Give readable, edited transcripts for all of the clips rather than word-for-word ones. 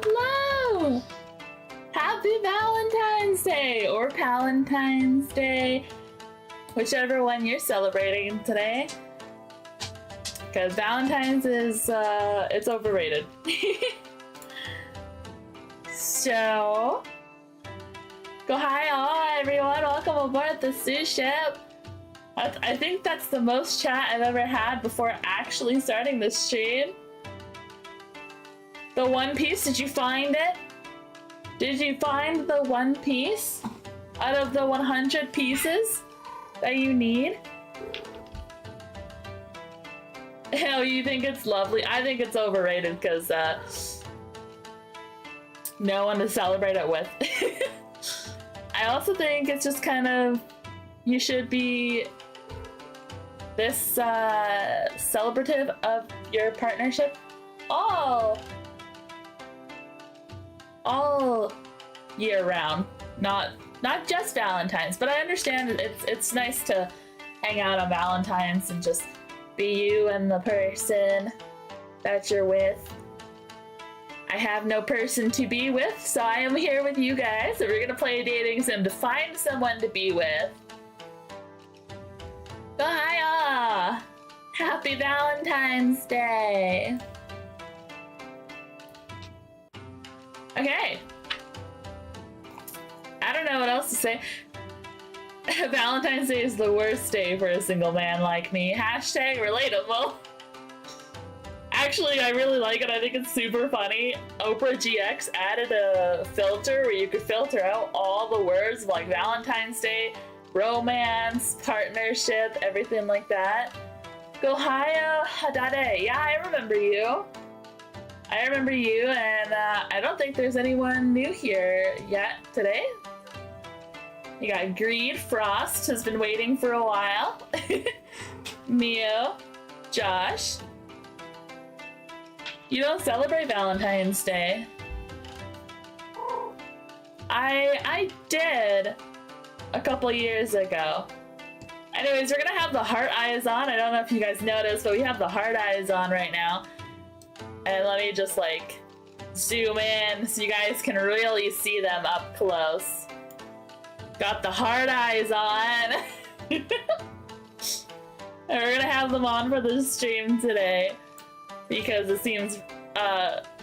hello! Happy Valentine's Day or Palentine's Day, whichever one you're celebrating today. Because Valentine's is, it's overrated. So, Gohayo, everyone, welcome aboard the Sue ship. I think that's the most chat I've ever had before actually starting this stream. The One Piece, did you find it? Did you find the One Piece out of the 100 pieces that you need? Oh, you think it's lovely? I think it's overrated because no one to celebrate it with. I also think it's just kind of, you should be this celebrative of your partnership all year round, not just Valentine's. But I understand it's nice to hang out on Valentine's and just be you and the person that you're with. I have no person to be with, so I am here with you guys. So we're gonna play a dating sim to find someone to be with. Gohaya! Happy Valentine's Day! Okay. I don't know what else to say. Valentine's Day is the worst day for a single man like me. Hashtag relatable. Actually, I really like it. I think it's super funny. Oprah GX added a filter where you could filter out all the words like Valentine's Day, romance, partnership, everything like that. Gohayo Hadade. Yeah, I remember you. I remember you, and I don't think there's anyone new here yet today. You got Greed, Frost has been waiting for a while. Mio, Josh. You don't celebrate Valentine's Day. I did a couple years ago. Anyways, we're gonna have the heart eyes on. I don't know if you guys noticed, but we have the heart eyes on right now. And let me just like zoom in so you guys can really see them up close. Got the heart eyes on. And we're gonna have them on for the stream today because it seems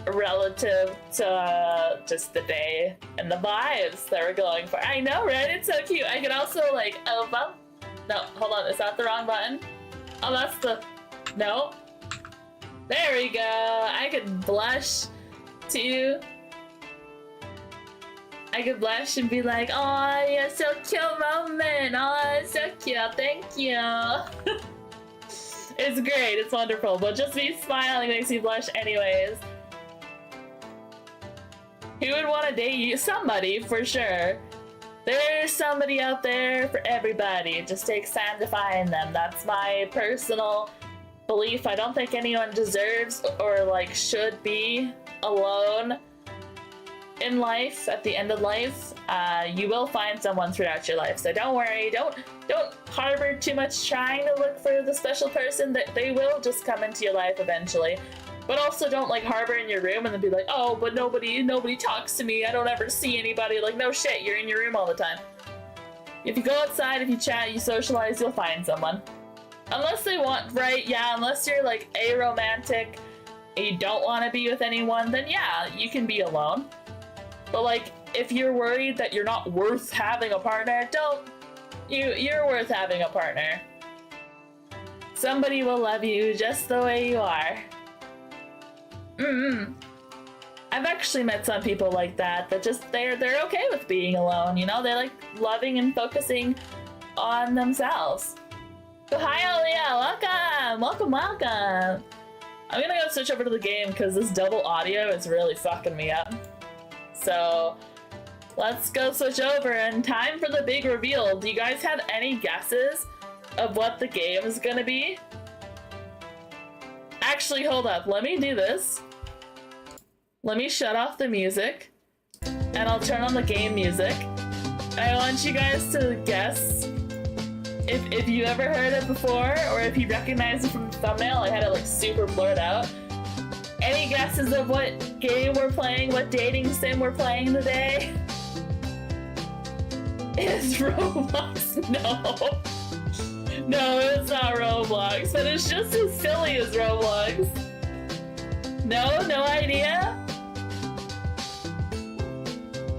relative to just the day and the vibes that we're going for. I know, right? It's so cute. I could also like, oh, no, hold on. Is that the wrong button? Oh, that's the, no. There we go. I could blush too. I could blush and be like, oh, you're so cute moment. Oh, it's so cute. Thank you. It's great. It's wonderful. But just me smiling makes me blush anyways. Who would want to date you? Somebody, for sure. There's somebody out there for everybody. It just takes time to find them. That's my personal belief. I don't think anyone deserves or like should be alone in life at the end of life. You will find someone throughout your life, so don't worry. Don't harbor too much trying to look for the special person. That they will just come into your life eventually. But also don't like harbor in your room and then be like, oh, but nobody talks to me. I don't ever see anybody. Like, no shit, you're in your room all the time. If you go outside, if you chat, you socialize, you'll find someone. Unless they want, right? Yeah, unless you're like aromantic and you don't want to be with anyone, then yeah, you can be alone. But like, if you're worried that you're not worth having a partner, you're worth having a partner. Somebody will love you just the way you are. I've actually met some people like that just they're okay with being alone, you know? They like loving and focusing on themselves. So hi Leah, welcome. I'm gonna go switch over to the game because this double audio is really fucking me up. So let's go switch over and time for the big reveal. Do you guys have any guesses of what the game is gonna be? Actually, hold up, let me do this. Let me shut off the music and I'll turn on the game music. I want you guys to guess if you ever heard it before or if you recognize it from the thumbnail. I had it like super blurred out. Any guesses of what game we're playing, what dating sim we're playing today? Is Roblox? No. No, it's not Roblox, but it's just as silly as Roblox. No? No idea?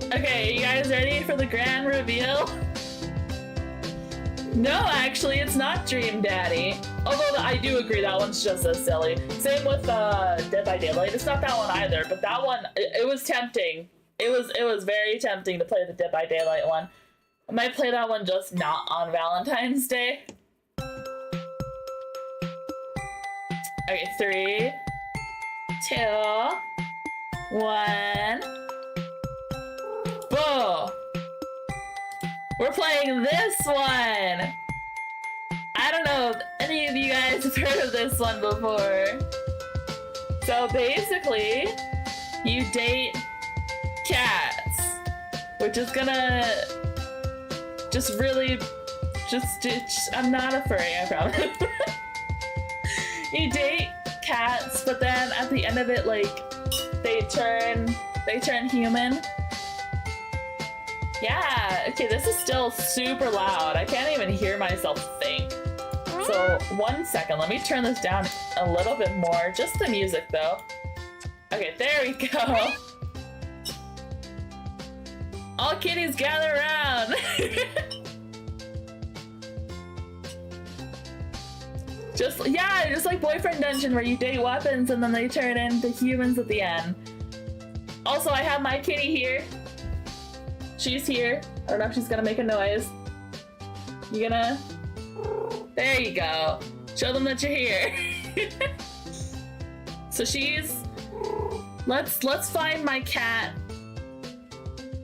Okay, you guys ready for the grand reveal? No, actually, it's not Dream Daddy. Although I do agree that one's just as silly. Same with Dead by Daylight. It's not that one either, but that one, it was tempting. It was very tempting to play the Dead by Daylight one. I might play that one just not on Valentine's Day. Okay, 3, 2, 1. Boom! We're playing this one! I don't know if any of you guys have heard of this one before. So basically, you date cats, which is gonna just really, I'm not a furry, I promise. You date cats, but then at the end of it, like, they turn human. Yeah, okay, this is still super loud. I can't even hear myself think. So, 1 second, let me turn this down a little bit more. Just the music, though. Okay, there we go. All kitties gather around. just like Boyfriend Dungeon, where you date weapons and then they turn into humans at the end. Also, I have my kitty here. She's here. I don't know if she's gonna make a noise. You gonna? There you go. Show them that you're here. So she's. Let's find my cat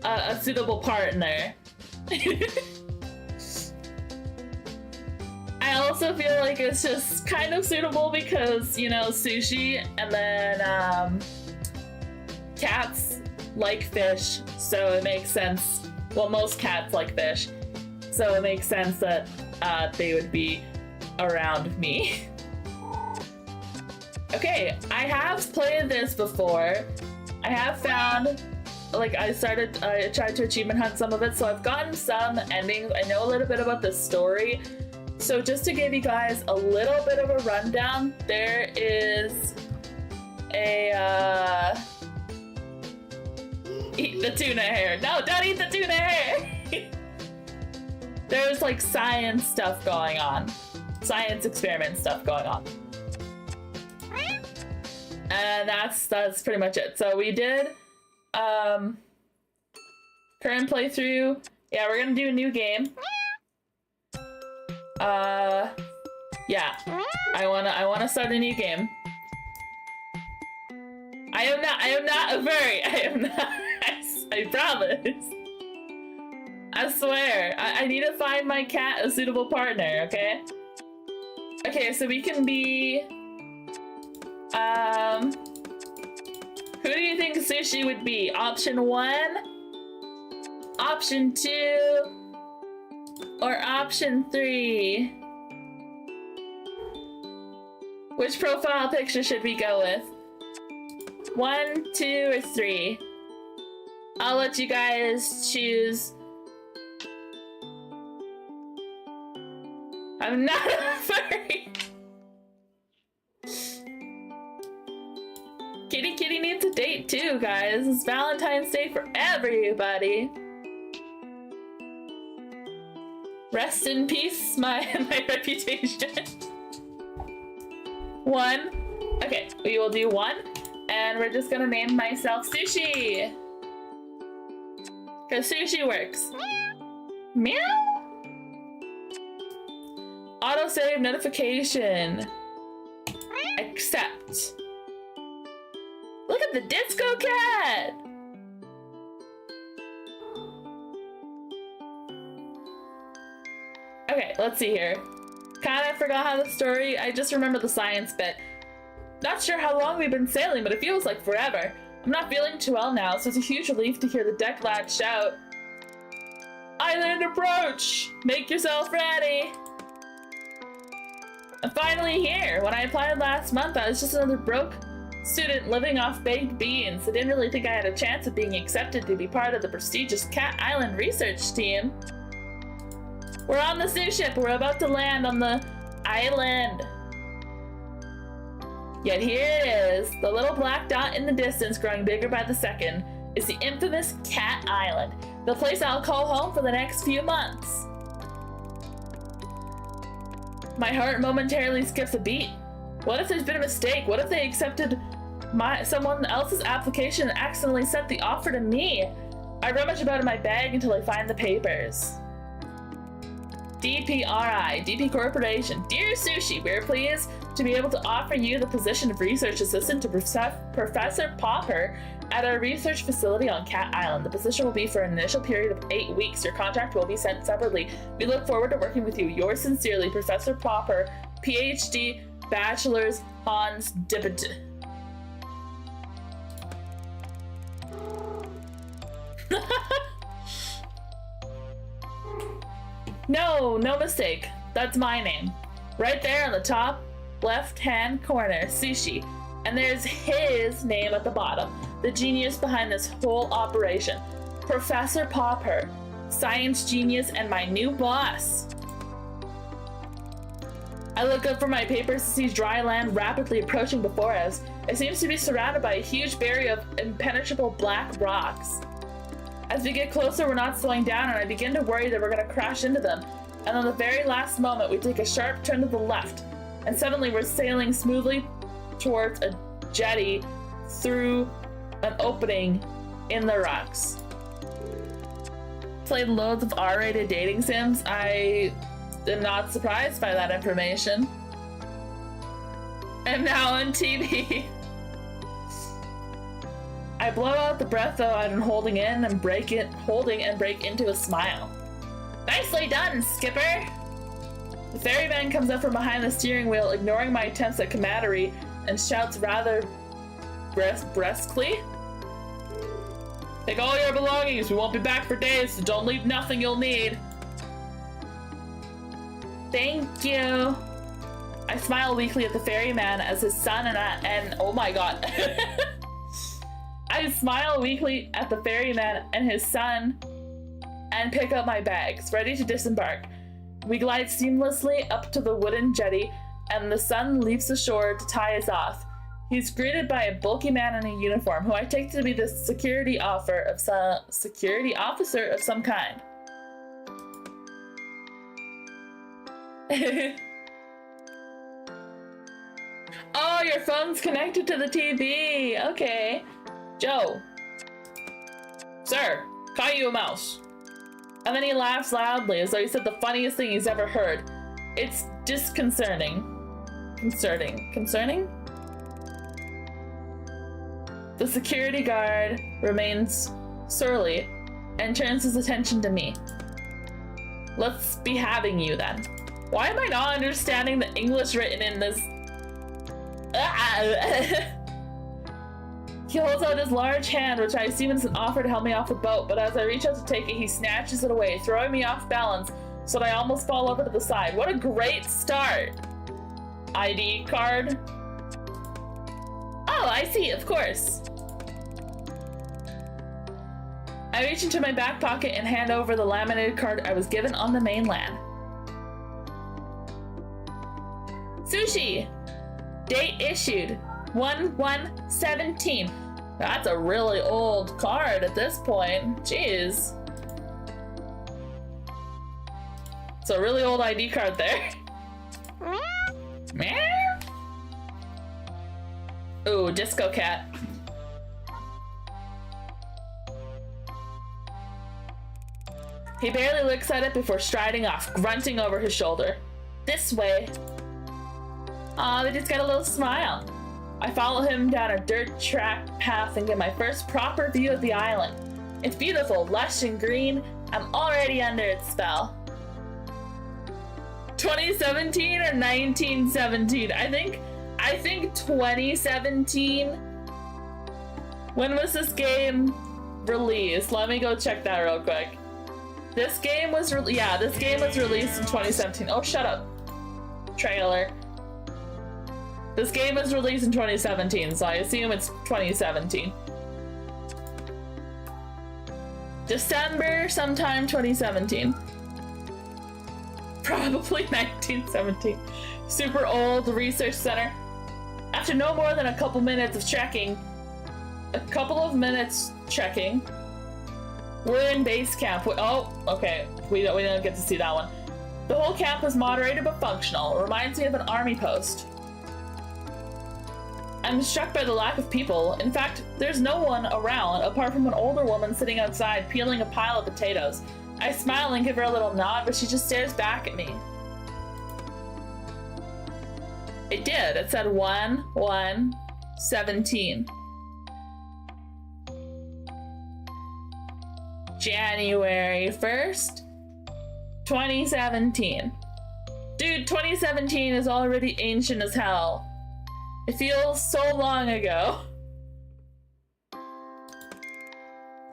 a suitable partner. I also feel like it's just kind of suitable because, you know, sushi, and then cats like fish, so it makes sense. Well, most cats like fish, so it makes sense that they would be around me. Okay, I have played this before. I have found, like, I tried to achievement hunt some of it, so I've gotten some endings. I know a little bit about the story. So just to give you guys a little bit of a rundown, there is a, eat the tuna hair. No, don't eat the tuna hair! There's like science stuff going on. Science experiment stuff going on. And that's pretty much it. So we did, current playthrough. Yeah, we're gonna do a new game. Yeah, I wanna start a new game. I am not a furry. I am not. I promise. I swear. I need to find my cat a suitable partner. Okay. Okay, so we can be. Who do you think Sushi would be? Option 1, option 2, or option 3? Which profile picture should we go with? 1, 2, or 3? I'll let you guys choose. I'm not a furry. Kitty needs a date too, guys. It's Valentine's Day for everybody. Rest in peace, my reputation. 1. Okay, we will do 1, and we're just gonna name myself Sushi. Cause Sushi works. Meow. Autosave notification. Accept. Look at the disco cat! Okay, let's see here. Kinda forgot how the story, I just remember the science bit. Not sure how long we've been sailing, but it feels like forever. I'm not feeling too well now, so it's a huge relief to hear the deck lad shout. Island approach! Make yourself ready! I'm finally here! When I applied last month, I was just another broke student living off baked beans. I didn't really think I had a chance of being accepted to be part of the prestigious Cat Island research team. We're on this new ship. We're about to land on the island. Yet here it is, the little black dot in the distance growing bigger by the second, is the infamous Cat Island, the place I'll call home for the next few months. My heart momentarily skips a beat. What if there's been a mistake? What if they accepted someone else's application and accidentally sent the offer to me? I rummage about in my bag until I find the papers. DPRI, DP Corporation. Dear Sushi, we're pleased to be able to offer you the position of research assistant to Professor Popper at our research facility on Cat Island. The position will be for an initial period of 8 weeks. Your contract will be sent separately. We look forward to working with you. Yours sincerely, Professor Popper, PhD, Bachelor's, Hans Dippet. No mistake. That's my name. Right there on the top left-hand corner, Sushi. And there's his name at the bottom. The genius behind this whole operation. Professor Popper. Science genius and my new boss. I look up from my papers to see dry land rapidly approaching before us. It seems to be surrounded by a huge barrier of impenetrable black rocks. As we get closer, we're not slowing down, and I begin to worry that we're going to crash into them. And on the very last moment, we take a sharp turn to the left, and suddenly we're sailing smoothly towards a jetty through an opening in the rocks. Played loads of R-rated dating sims. I am not surprised by that information. I'm now on TV. I blow out the breath though I've been holding and break into a smile. Nicely done, Skipper! The ferryman comes up from behind the steering wheel, ignoring my attempts at camaraderie, and shouts rather brusquely. Take all your belongings, we won't be back for days, so don't leave nothing you'll need. Thank you. I smile weakly at the ferryman as his son and oh my god. I smile weakly at the ferryman and his son and pick up my bags, ready to disembark. We glide seamlessly up to the wooden jetty, and the son leaps ashore to tie us off. He's greeted by a bulky man in a uniform, who I take to be the security officer of some kind. Oh, your phone's connected to the TV. Okay. Joe. Sir, caught you a mouse. And then he laughs loudly as though he said the funniest thing he's ever heard. It's disconcerting. Concerning? The security guard remains surly and turns his attention to me. Let's be having you then. Why am I not understanding the English written in this? He holds out his large hand, which I assume is an offer to help me off the boat, but as I reach out to take it, he snatches it away, throwing me off balance so that I almost fall over to the side. What a great start! ID card? Oh, I see, of course. I reach into my back pocket and hand over the laminated card I was given on the mainland. Sushi! Date issued. 1/1/17. That's a really old card at this point. Jeez. It's a really old ID card there. Meow. Ooh, disco cat. He barely looks at it before striding off, grunting over his shoulder. This way. Aw, they just got a little smile. I follow him down a dirt track path and get my first proper view of the island. It's beautiful, lush and green. I'm already under its spell. 2017 or 1917? I think 2017. When was this game released? Let me go check that real quick. This game was released in 2017. Oh, shut up. Trailer. This game was released in 2017, so I assume it's 2017. December sometime 2017. Probably 1917. Super old research center. After no more than a couple minutes of checking, we're in base camp. Oh, okay. We don't get to see that one. The whole camp is moderated but functional. It reminds me of an army post. I'm struck by the lack of people. In fact, there's no one around apart from an older woman sitting outside peeling a pile of potatoes. I smile and give her a little nod, but she just stares back at me. It did. It said 1/1/17. January 1st, 2017. Dude, 2017 is already ancient as hell. It feels so long ago.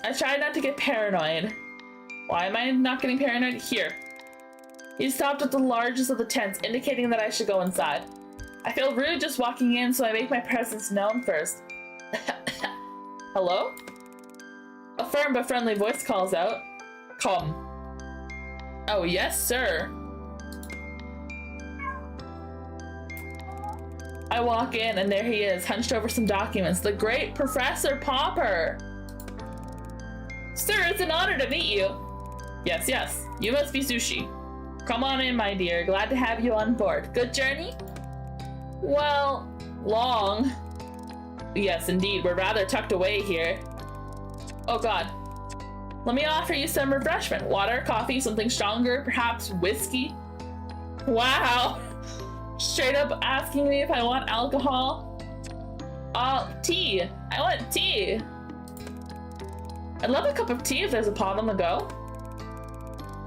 I try not to get paranoid. Why am I not getting paranoid? Here. He stopped at the largest of the tents, indicating that I should go inside. I feel rude just walking in, so I make my presence known first. Hello? A firm but friendly voice calls out. Come. Oh, yes, sir. I walk in, and there he is, hunched over some documents. The great Professor Popper. Sir, it's an honor to meet you. Yes, yes. You must be Sushi. Come on in, my dear. Glad to have you on board. Good journey? Well, long. Yes, indeed. We're rather tucked away here. Oh, God. Let me offer you some refreshment. Water, coffee, something stronger, perhaps whiskey? Wow. Straight up asking me if I want alcohol? Tea. I want tea. I'd love a cup of tea if there's a pot on the go.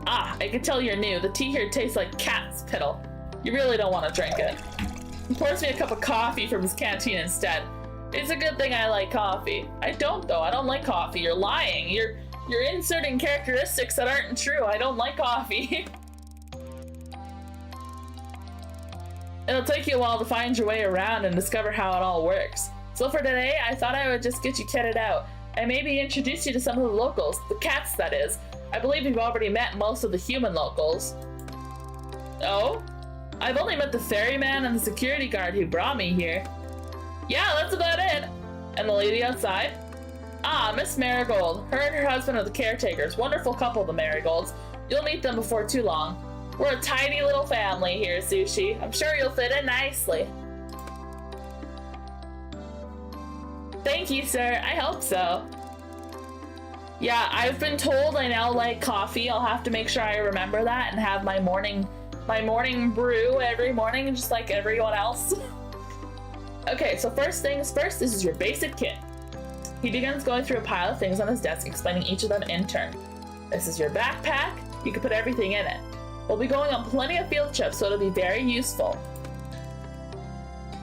Ah, I can tell you're new. The tea here tastes like cat's piddle. You really don't want to drink it. He pours me a cup of coffee from his canteen instead. It's a good thing I like coffee. I don't, though. I don't like coffee. You're lying. You're inserting characteristics that aren't true. I don't like coffee. It'll take you a while to find your way around and discover how it all works. So for today, I thought I would just get you kitted out. I maybe introduce you to some of the locals. The cats, that is. I believe you've already met most of the human locals. Oh? I've only met the ferryman and the security guard who brought me here. Yeah, that's about it. And the lady outside? Ah, Miss Marigold. Her and her husband are the caretakers. Wonderful couple, the Marigolds. You'll meet them before too long. We're a tiny little family here, Sushi. I'm sure you'll fit in nicely. Thank you, sir. I hope so. Yeah, I've been told I now like coffee. I'll have to make sure I remember that and have my morning brew every morning, just like everyone else. Okay, so first things first, this is your basic kit. He begins going through a pile of things on his desk, explaining each of them in turn. This is your backpack. You can put everything in it. We'll be going on plenty of field trips, so it'll be very useful.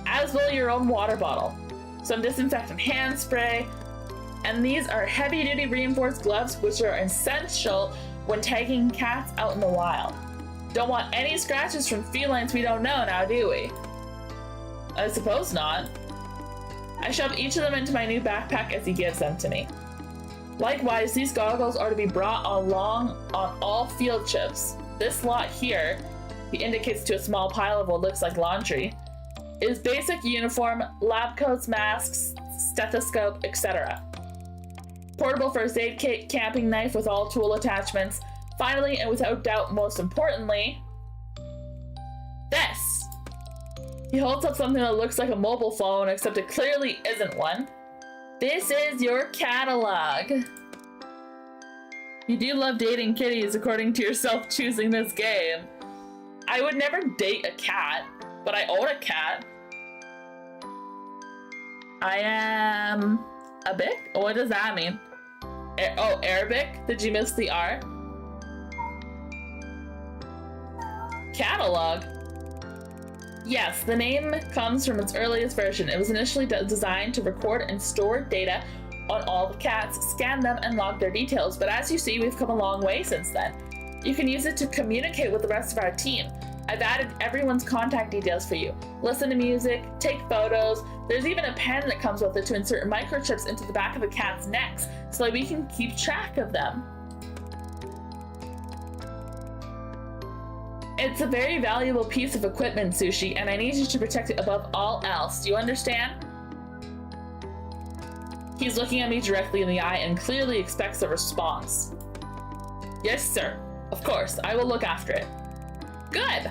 As will your own water bottle, some disinfectant hand spray, and these are heavy-duty reinforced gloves, which are essential when tagging cats out in the wild. Don't want any scratches from felines we don't know now, do we? I suppose not. I shove each of them into my new backpack as he gives them to me. Likewise, these goggles are to be brought along on all field trips. This lot here, he indicates to a small pile of what looks like laundry, is basic uniform, lab coats, masks, stethoscope, etc. Portable first aid kit, camping knife with all tool attachments. Finally, and without doubt most importantly, this. He holds up something that looks like a mobile phone, except it clearly isn't one. This is your catalog. You do love dating kitties according to yourself choosing this game. I would never date a cat, but I own a cat. I am Arabic? What does that mean? Oh, Arabic? Did you miss the R? Catalog? Yes, the name comes from its earliest version. It was initially designed to record and store data on all the cats, scan them, and log their details, but as you see, we've come a long way since then. You can use it to communicate with the rest of our team. I've added everyone's contact details for you. Listen to music, take photos. There's even a pen that comes with it to insert microchips into the back of the cat's necks so that we can keep track of them. It's a very valuable piece of equipment, Sushi, and I need you to protect it above all else. Do you understand? He's looking at me directly in the eye and clearly expects a response. Yes, sir. Of course, I will look after it. Good!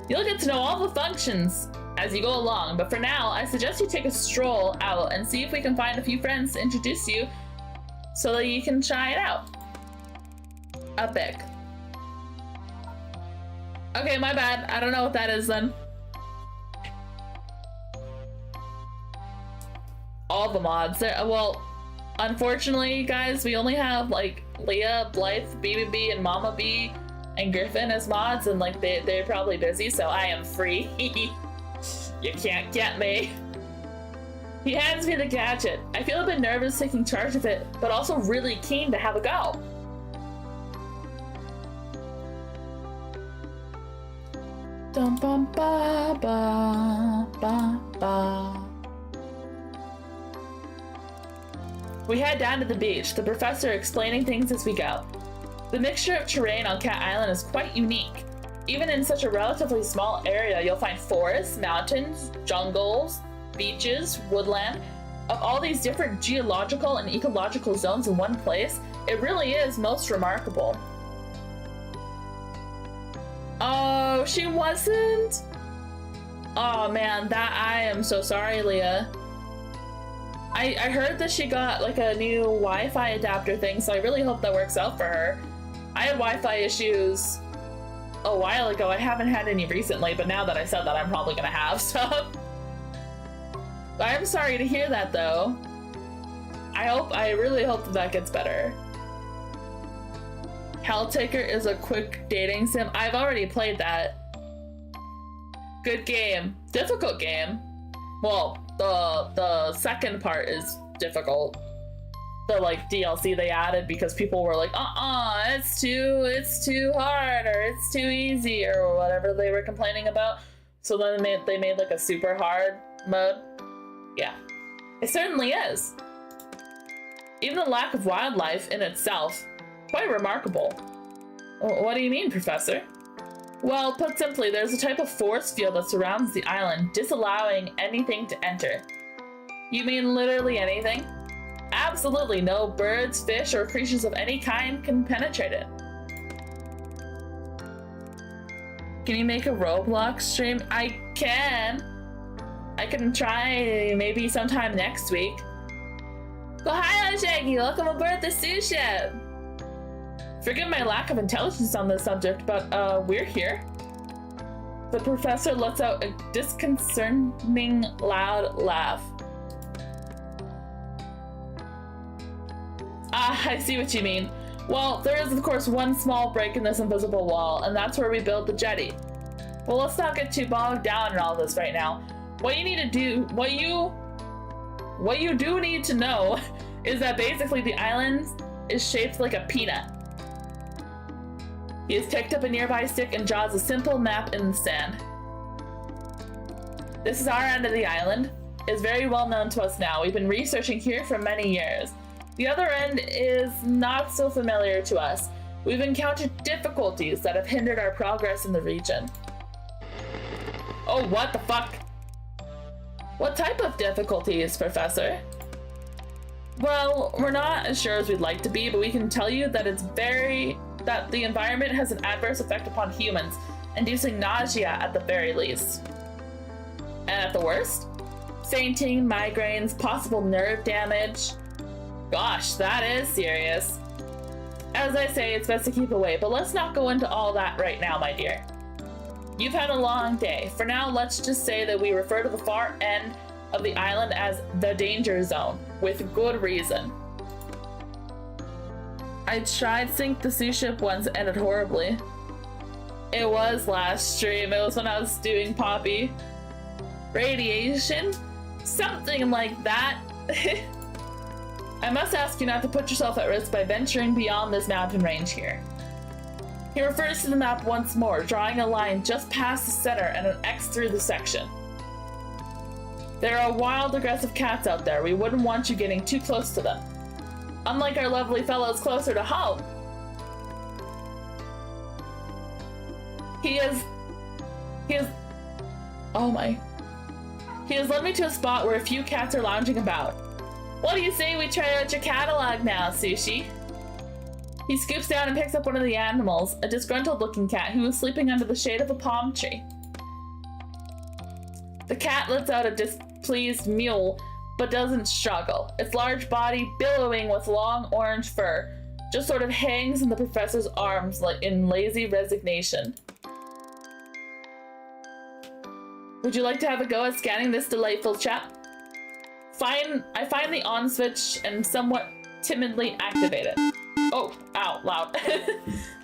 You'll get to know all the functions as you go along, but for now, I suggest you take a stroll out and see if we can find a few friends to introduce you so that you can try it out. Epic. Okay, my bad. I don't know what that is then. All the mods. Well, unfortunately, guys, we only have like Leah, Blythe, BBB, and Mama B, and Griffin as mods, and like they're probably busy, so I am free. You can't get me. He hands me the gadget. I feel a bit nervous taking charge of it, but also really keen to have a go. Dum bum ba ba ba ba. We head down to the beach, the professor explaining things as we go. The mixture of terrain on Cat Island is quite unique. Even in such a relatively small area, you'll find forests, mountains, jungles, beaches, woodland. Of all these different geological and ecological zones in one place, it really is most remarkable. Oh, she wasn't? Oh man, I am so sorry, Leah. I heard that she got like a new Wi-Fi adapter thing, so I really hope that works out for her. I had Wi-Fi issues a while ago. I haven't had any recently, but now that I said that, I'm probably gonna have some. I'm sorry to hear that though. I really hope that gets better. Helltaker is a quick dating sim. I've already played that. Good game. Difficult game. Well, the second part is difficult. The like DLC they added because people were like, it's too hard, or it's too easy, or whatever they were complaining about. So then they made like a super hard mode. Yeah, it certainly is. Even the lack of wildlife in itself, quite remarkable. What do you mean, Professor? Well, put simply, there's a type of force field that surrounds the island, disallowing anything to enter. You mean literally anything? Absolutely no birds, fish, or creatures of any kind can penetrate it. Can you make a Roblox stream? I can try maybe sometime next week. Gohayo, Shaggy, welcome aboard the Sue Ship. Forgive my lack of intelligence on this subject, but we're here. The professor lets out a disconcerting loud laugh. I see what you mean. Well, there is of course one small break in this invisible wall, and that's where we build the jetty. Well, let's not get too bogged down in all this right now. What you do need to know is that basically the island is shaped like a peanut. He has picked up a nearby stick and draws a simple map in the sand. This is our end of the island. It's very well known to us now. We've been researching here for many years. The other end is not so familiar to us. We've encountered difficulties that have hindered our progress in the region. Oh, what the fuck? What type of difficulties, Professor? Well, we're not as sure as we'd like to be, but we can tell you that that the environment has an adverse effect upon humans, inducing nausea at the very least. And at the worst, fainting, migraines, possible nerve damage. Gosh, that is serious. As I say, it's best to keep away, but let's not go into all that right now, my dear. You've had a long day. For now, let's just say that we refer to the far end of the island as the danger zone, with good reason. I tried sync the sea ship once, it ended horribly. It was last stream. It was when I was doing Poppy. Radiation? Something like that. I must ask you not to put yourself at risk by venturing beyond this mountain range here. He refers to the map once more, drawing a line just past the center and an X through the section. There are wild, aggressive cats out there. We wouldn't want you getting too close to them. Unlike our lovely fellows closer to home. He has led me to a spot where a few cats are lounging about. What do you say we try out your catalog now, Sushi? He scoops down and picks up one of the animals, a disgruntled-looking cat who was sleeping under the shade of a palm tree. The cat lets out a displeased mew, but doesn't struggle. Its large body, billowing with long orange fur, just sort of hangs in the professor's arms like in lazy resignation. Would you like to have a go at scanning this delightful chap? I find the on switch and somewhat timidly activate it. Oh, ow, loud.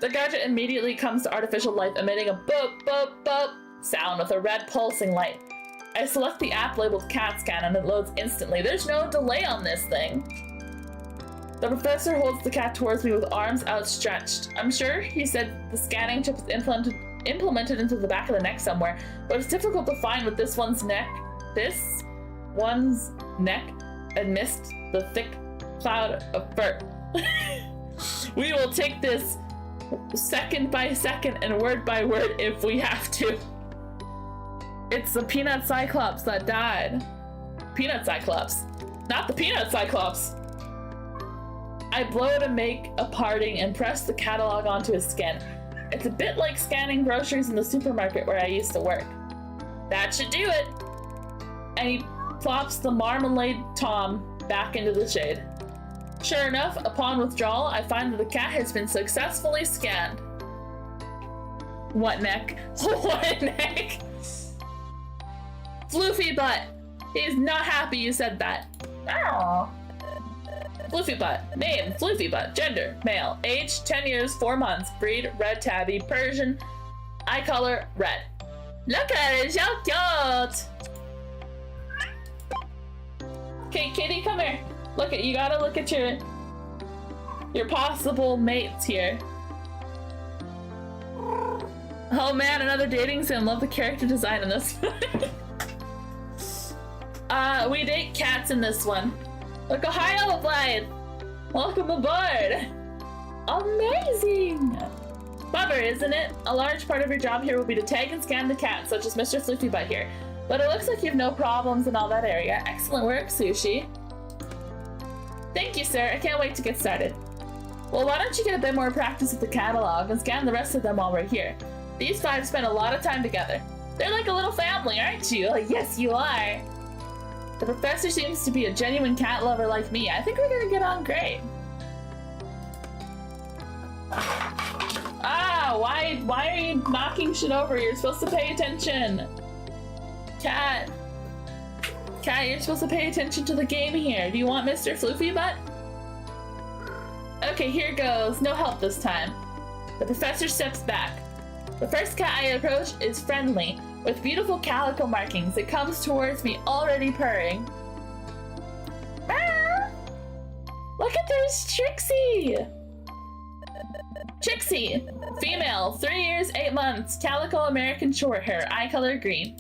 The gadget immediately comes to artificial life, emitting a boop, boop, boop sound with a red pulsing light. I select the app labeled CAT scan and it loads instantly. There's no delay on this thing. The professor holds the cat towards me with arms outstretched. I'm sure he said the scanning chip is implemented into the back of the neck somewhere, but it's difficult to find with this one's neck amidst the thick cloud of fur. We will take this second by second and word by word if we have to. It's the Peanut Cyclops that died. Peanut Cyclops. Not the Peanut Cyclops. I blow to make a parting and press the catalog onto his skin. It's a bit like scanning groceries in the supermarket where I used to work. That should do it. And he plops the Marmalade Tom back into the shade. Sure enough, upon withdrawal, I find that the cat has been successfully scanned. What neck? What neck? Floofy butt. He's not happy you said that. Aww. Floofy butt. Name, Floofy butt. Gender, male. Age, 10 years, 4 months. Breed, red tabby. Persian. Eye color, red. Look at it, so cute! Okay, kitty, come here. Look at, you gotta look at your possible mates here. Oh man, another dating sim. Love the character design in this one. We date cats in this one. Look, Gohayo applied. Welcome aboard. Amazing. Clever, isn't it? A large part of your job here will be to tag and scan the cats, such as Mr. Floofy Butt here. But it looks like you have no problems in all that area. Excellent work, Sushi. Thank you, sir. I can't wait to get started. Well, why don't you get a bit more practice with the catalog and scan the rest of them while we're here? These 5 spend a lot of time together. They're like a little family, aren't you? Yes, you are. The professor seems to be a genuine cat lover like me. I think we're gonna get on great. Ah, why are you knocking shit over? You're supposed to pay attention. Cat, you're supposed to pay attention to the game here. Do you want Mr. Floofy Butt? Okay, here goes. No help this time. The professor steps back. The first cat I approach is friendly, with beautiful calico markings. It comes towards me already purring. Ah! Look at this Trixie! Trixie, female, 3 years, 8 months, calico American short hair, eye color green.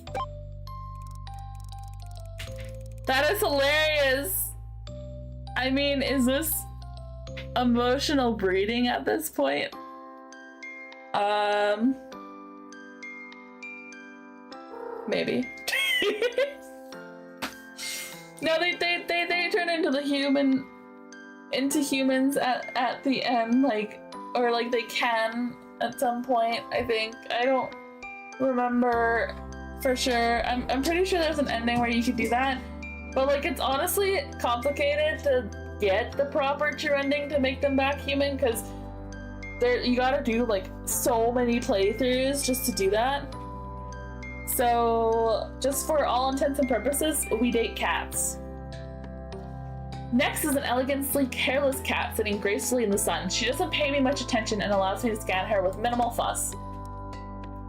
That is hilarious. I mean, is this emotional breeding at this point? Maybe. No, they turn into humans at the end, like, or like they can at some point, I think. I don't remember for sure. I'm pretty sure there's an ending where you could do that, but like it's honestly complicated to get the proper true ending to make them back human, because you gotta do like so many playthroughs just to do that. So just for all intents and purposes, we date cats. Next is an elegant, sleek, hairless cat sitting gracefully in the sun. She doesn't pay me much attention and allows me to scan her with minimal fuss.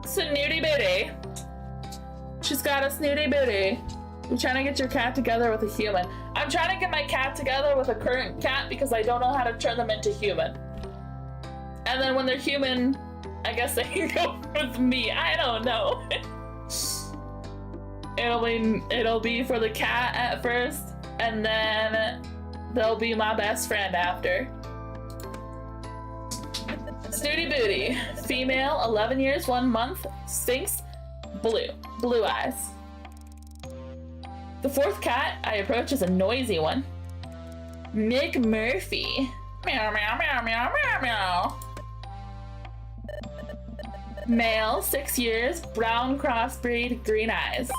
Snooty booty. She's got a snooty booty. You're trying to get your cat together with a human. I'm trying to get my cat together with a current cat because I don't know how to turn them into human. And then when they're human, I guess they can go with me. I don't know. It'll be for the cat at first, and then they'll be my best friend after. Snooty Booty, female, 11 years, 1 month, Sphinx, blue eyes. The fourth cat I approach is a noisy one. Mick Murphy, meow meow meow meow meow meow. Male, 6 years, brown crossbreed, green eyes.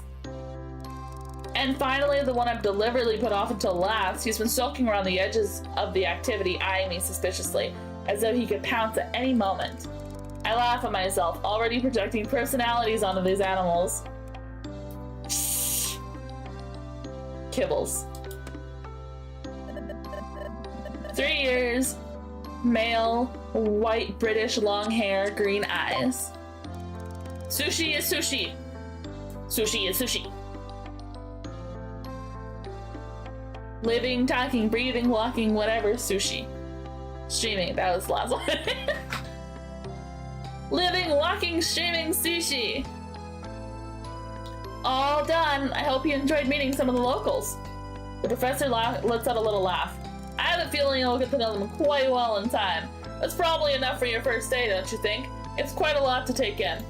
And finally, the one I've deliberately put off until last. He's been sulking around the edges of the activity, eyeing me suspiciously, as though he could pounce at any moment. I laugh at myself, already projecting personalities onto these animals. Shh. Kibbles. 3 years, male, white, British, long hair, green eyes. Sushi is sushi. Sushi is sushi. Living, talking, breathing, walking, whatever, sushi. Streaming, that was the last one. Living, walking, streaming, sushi. All done. I hope you enjoyed meeting some of the locals. The professor lets out a little laugh. I have a feeling you'll get to know them quite well in time. That's probably enough for your first day, don't you think? It's quite a lot to take in.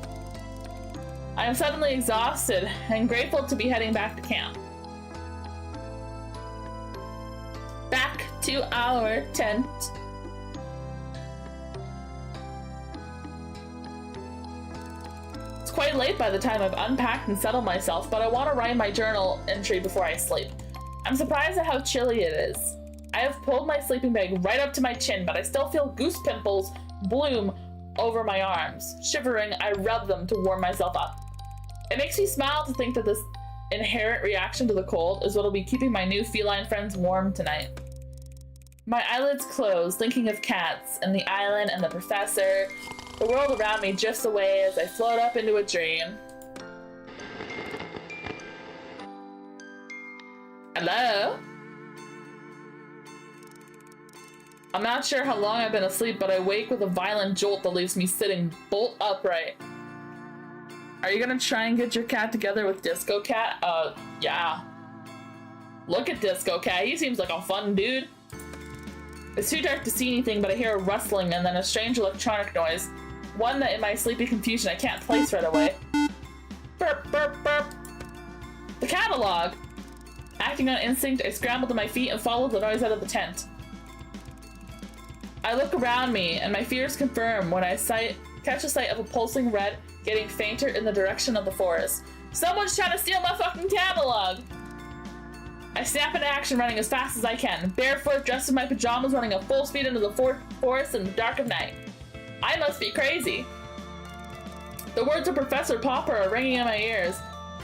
I am suddenly exhausted and grateful to be heading back to camp. Back to our tent. It's quite late by the time I've unpacked and settled myself, but I want to write my journal entry before I sleep. I'm surprised at how chilly it is. I have pulled my sleeping bag right up to my chin, but I still feel goose pimples bloom over my arms. Shivering, I rub them to warm myself up. It makes me smile to think that this inherent reaction to the cold is what will be keeping my new feline friends warm tonight. My eyelids close, thinking of cats and the island and the professor. The world around me drifts away as I float up into a dream. Hello? I'm not sure how long I've been asleep, but I wake with a violent jolt that leaves me sitting bolt upright. Are you gonna try and get your cat together with Disco Cat? Yeah. Look at Disco Cat, he seems like a fun dude. It's too dark to see anything, but I hear a rustling and then a strange electronic noise. One that in my sleepy confusion I can't place right away. Burp, burp, burp. The catalog! Acting on instinct, I scramble to my feet and follow the noise out of the tent. I look around me, and my fears confirm when I catch a sight of a pulsing red getting fainter in the direction of the forest. Someone's trying to steal my fucking catalog! I snap into action, running as fast as I can, barefoot, dressed in my pajamas, running at full speed into the forest in the dark of night. I must be crazy. The words of Professor Popper are ringing in my ears.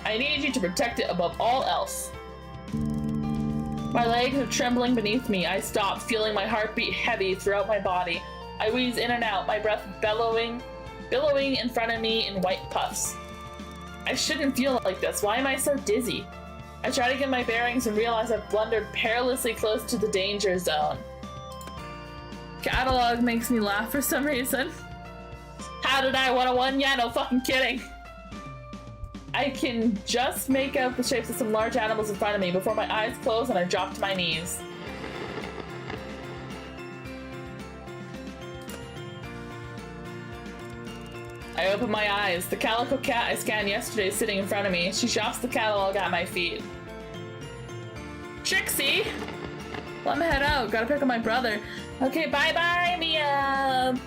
I need you to protect it above all else. My legs are trembling beneath me. I stop, feeling my heartbeat heavy throughout my body. I wheeze in and out, my breath billowing in front of me in white puffs. I shouldn't feel like this. Why am I so dizzy? I try to get my bearings and realize I've blundered perilously close to the danger zone. Catalog makes me laugh for some reason. How did I 101? Yeah, no fucking kidding. I can just make out the shapes of some large animals in front of me before my eyes close and I drop to my knees. I open my eyes. The calico cat I scanned yesterday is sitting in front of me. She shops the catalog at my feet. Trixie! Let me head out. Gotta pick up my brother. Okay, bye-bye, Mia!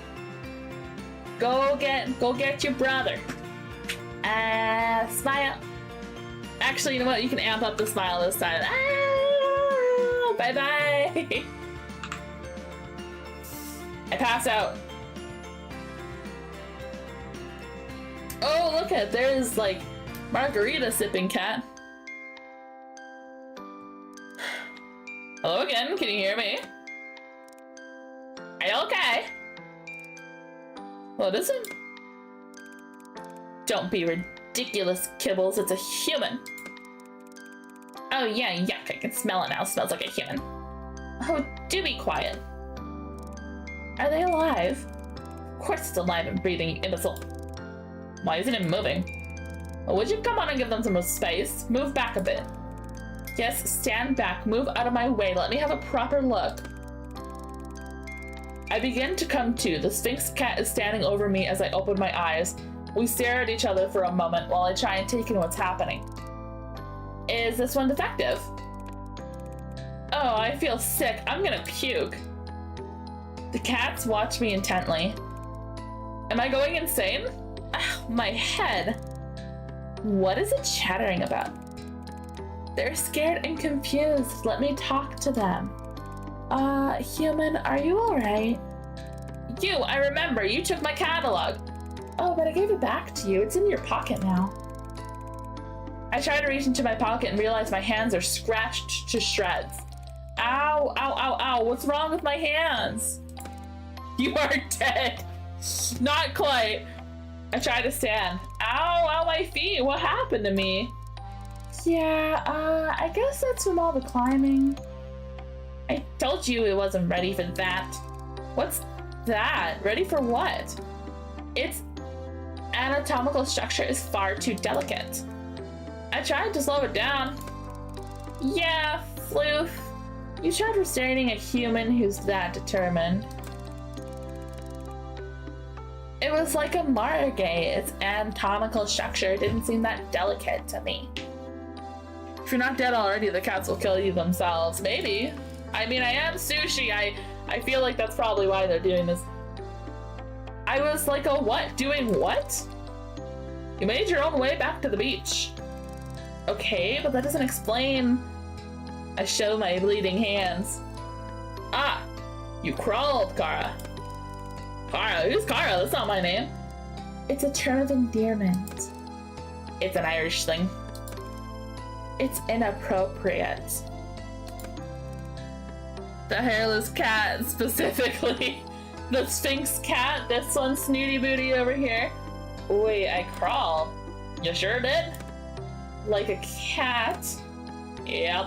Go get your brother. Smile. Actually, you know what? You can amp up the smile this time. Bye-bye! I pass out. Oh, look at, there's like margarita sipping cat. Hello again, can you hear me? Are you okay? What is it? Don't be ridiculous, Kibbles, it's a human. Oh yeah, yuck, I can smell it now, smells like a human. Oh, do be quiet. Are they alive? course it's alive and breathing, you imbecile. Why isn't it moving? Well, would you come on and give them some space? Move back a bit. Yes, stand back. Move out of my way. Let me have a proper look. I begin to come to. The Sphinx cat is standing over me as I open my eyes. We stare at each other for a moment while I try and take in what's happening. Is this one defective? Oh, I feel sick. I'm gonna puke. The cats watch me intently. Am I going insane? Ow, my head. What is it chattering about? They're scared and confused. Let me talk to them. Human, are you alright? You, I remember. You took my catalog. Oh, but I gave it back to you. It's in your pocket now. I try to reach into my pocket and realize my hands are scratched to shreds. Ow, ow, ow, ow. What's wrong with my hands? You are dead. Not quite. I try to stand. Ow, ow, my feet. What happened to me? Yeah, I guess that's from all the climbing. I told you it wasn't ready for that. What's that? Ready for what? Its anatomical structure is far too delicate. I tried to slow it down. Yeah, floof. You tried restraining a human who's that determined. It was like a margay. Its anatomical structure didn't seem that delicate to me. If you're not dead already, the cats will kill you themselves. Maybe. I mean, I am sushi. I feel like that's probably why they're doing this. I was like, a what? Doing what? You made your own way back to the beach. Okay, but that doesn't explain. I show my bleeding hands. Ah, you crawled, Kara. Kara? Who's Kara? That's not my name. It's a term of endearment. It's an Irish thing. It's inappropriate. The hairless cat, specifically. The Sphinx cat, this one snooty booty over here. Wait, I crawled. You sure did? Like a cat. Yep.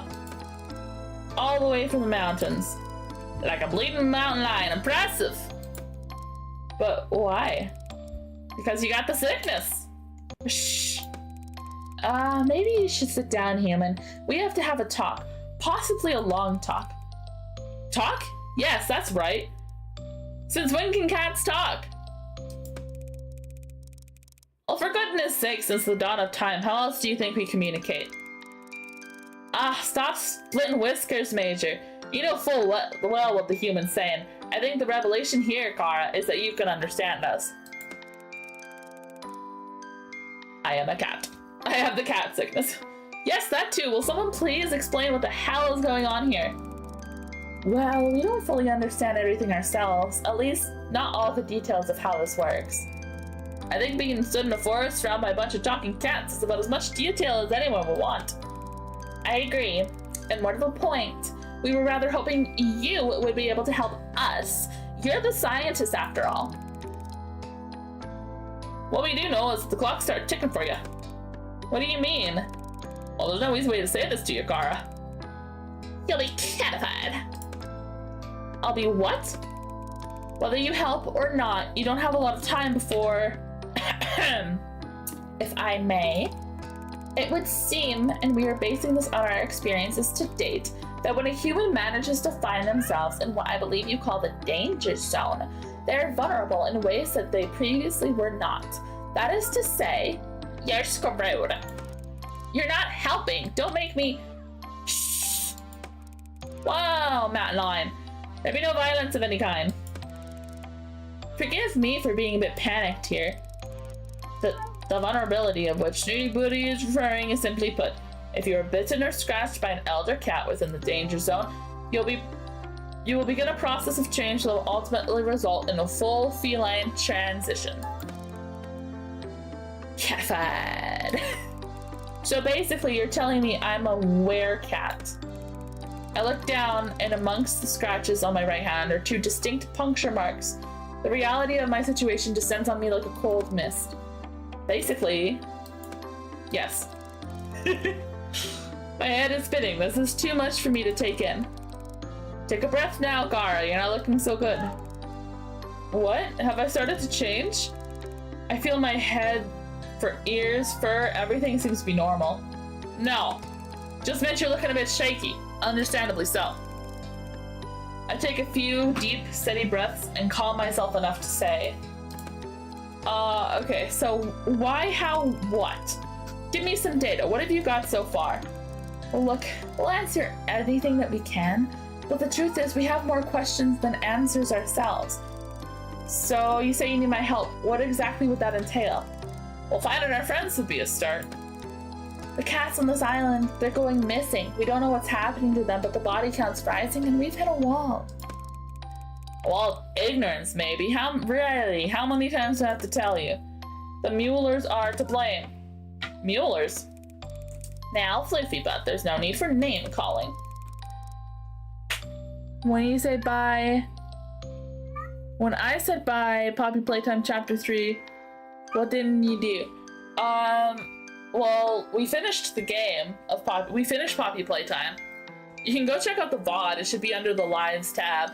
All the way from the mountains. Like a bleeding mountain lion. Impressive. But why? Because you got the sickness. Shh. Maybe you should sit down, human. We have to have a talk. Possibly a long talk. Talk? Yes, that's right. Since when can cats talk? Well, for goodness sake, since the dawn of time, how else do you think we communicate? Ah, stop splitting whiskers, Major. You know full well what the human's saying. I think the revelation here, Kara, is that you can understand us. I am a cat. I have the cat sickness. Yes, that too. Will someone please explain what the hell is going on here? Well, we don't fully understand everything ourselves. At least, not all the details of how this works. I think being stood in a forest surrounded by a bunch of talking cats is about as much detail as anyone will want. I agree. And more to the point, we were rather hoping you would be able to help us. You're the scientist after all. What we do know is that the clock started ticking for you. What do you mean? Well, there's no easy way to say this to you, Kara. You'll be catified. I'll be what? Whether you help or not, you don't have a lot of time before... If I may. It would seem, and we are basing this on our experiences to date, that when a human manages to find themselves in what I believe you call the danger zone, they're vulnerable in ways that they previously were not. That is to say, you're screwed. You're not helping. Don't make me... Shh. Wow, mountain lion. There be no violence of any kind. Forgive me for being a bit panicked here. The vulnerability of which Snooty Booty is referring is simply put, if you are bitten or scratched by an elder cat within the danger zone, you will begin a process of change that will ultimately result in a full feline transition. Catified. So basically, you're telling me I'm a werecat. I look down, and amongst the scratches on my right hand are two distinct puncture marks. The reality of my situation descends on me like a cold mist. Basically, yes. My head is spinning. This is too much for me to take in. Take a breath now, Kara. You're not looking so good. What? Have I started to change? I feel my head, for ears, fur, everything seems to be normal. No. Just meant you're looking a bit shaky. Understandably so. I take a few deep, steady breaths and calm myself enough to say, okay, so why, how, what? Give me some data. What have you got so far? Well, look, we'll answer anything that we can, but the truth is we have more questions than answers ourselves. So you say you need my help. What exactly would that entail? Well, finding our friends would be a start. The cats on this island, they're going missing. We don't know what's happening to them, but the body count's rising and we've hit a wall. Well, ignorance maybe. How many times do I have to tell you? The Muellers are to blame. Muellers? Now, Floofy Butt, there's no need for name calling. When you say bye... When I said bye, Poppy Playtime Chapter 3, what didn't you do? Well, we finished the game of Poppy. We finished Poppy Playtime. You can go check out the VOD. It should be under the Lives tab.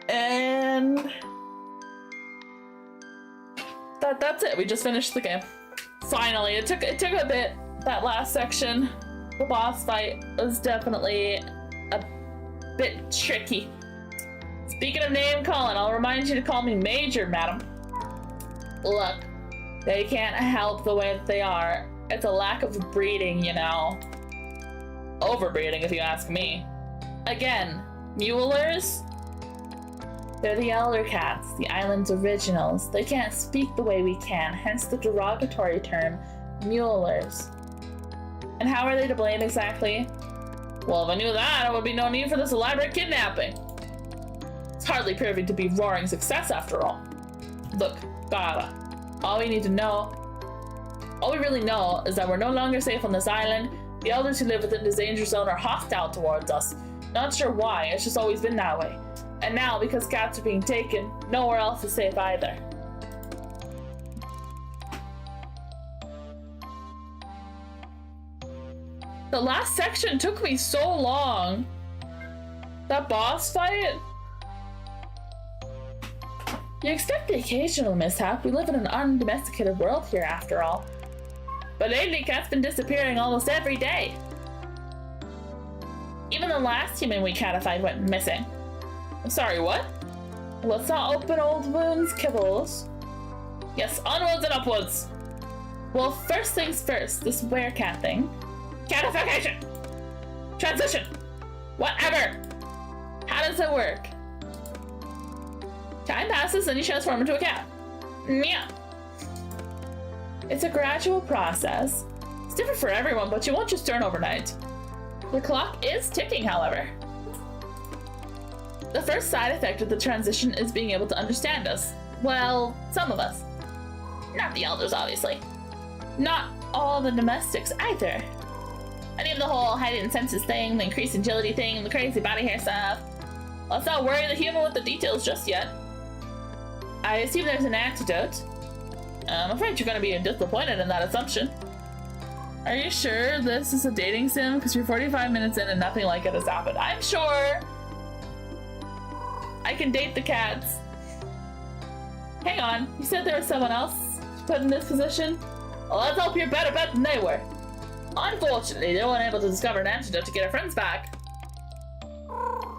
And... That's it. We just finished the game. Finally, it took a bit. That last section, the boss fight, was definitely a bit tricky. Speaking of name calling, I'll remind you to call me Major, madam. Look, they can't help the way that they are. It's a lack of breeding, you know. Overbreeding, if you ask me. Again, Muellers? They're the elder cats, the island's originals. They can't speak the way we can, hence the derogatory term, Muellers. And how are they to blame exactly? Well, if I knew that, there would be no need for this elaborate kidnapping. It's hardly proving to be roaring success after all. Look, Gohana, all we really know is that we're no longer safe on this island. The elders who live within this danger zone are hostile towards us. Not sure why, it's just always been that way. And now, because cats are being taken, nowhere else is safe either. The last section took me so long. That boss fight? You expect the occasional mishap. We live in an undomesticated world here after all. But lately, cats been disappearing almost every day. Even the last human we catified went missing. I'm sorry, what? Let's not open old wounds, kibbles. Yes, onwards and upwards. Well, first things first, this werecat thing. Catification! Transition! Whatever! How does it work? Time passes and you transform into a cat. Yeah. It's a gradual process. It's different for everyone, but you won't just turn overnight. The clock is ticking, however. The first side effect of the transition is being able to understand us. Well, some of us. Not the elders, obviously. Not all the domestics, either. I mean the whole heightened senses thing, the increased agility thing, the crazy body hair stuff. Let's not worry the human with the details just yet. I assume there's an antidote. I'm afraid you're going to be disappointed in that assumption. Are you sure this is a dating sim? Because you're 45 minutes in and nothing like it has happened. I'm sure! I can date the cats. Hang on, you said there was someone else put in this position? Well, let's hope you're better bet than they were. Unfortunately, they weren't able to discover an antidote to get our friends back.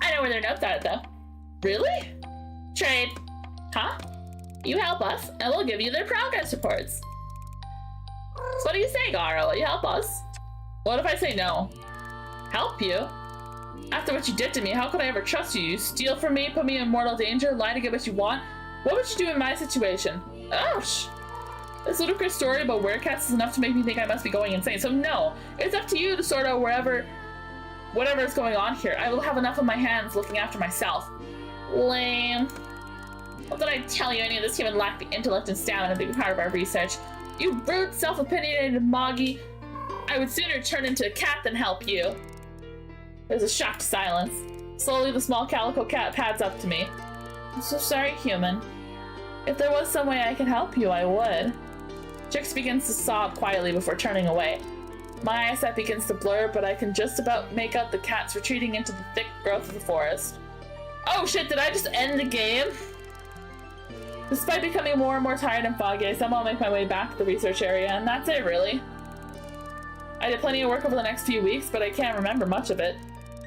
I know where their notes are, though. Really? Trade. Huh? You help us, and we'll give you their progress reports. So what do you say, Goharo? Will you help us? What if I say no? Help you? After what you did to me, how could I ever trust you? You steal from me, put me in mortal danger, lie to get what you want? What would you do in my situation? Ouch! This ludicrous story about werecats is enough to make me think I must be going insane. So no, it's up to you to sort out whatever is going on here. I will have enough on my hands looking after myself. Lame. What did I tell you? Any of this human lacked the intellect and stamina to be part of our research. You rude, self-opinionated moggy. I would sooner turn into a cat than help you. There's a shocked silence. Slowly, the small calico cat pads up to me. I'm so sorry, human. If there was some way I could help you, I would. Jix begins to sob quietly before turning away. My eyesight begins to blur, but I can just about make out the cats retreating into the thick growth of the forest. Oh shit, did I just end the game? Despite becoming more and more tired and foggy, I somehow make my way back to the research area, and that's it, really. I did plenty of work over the next few weeks, but I can't remember much of it.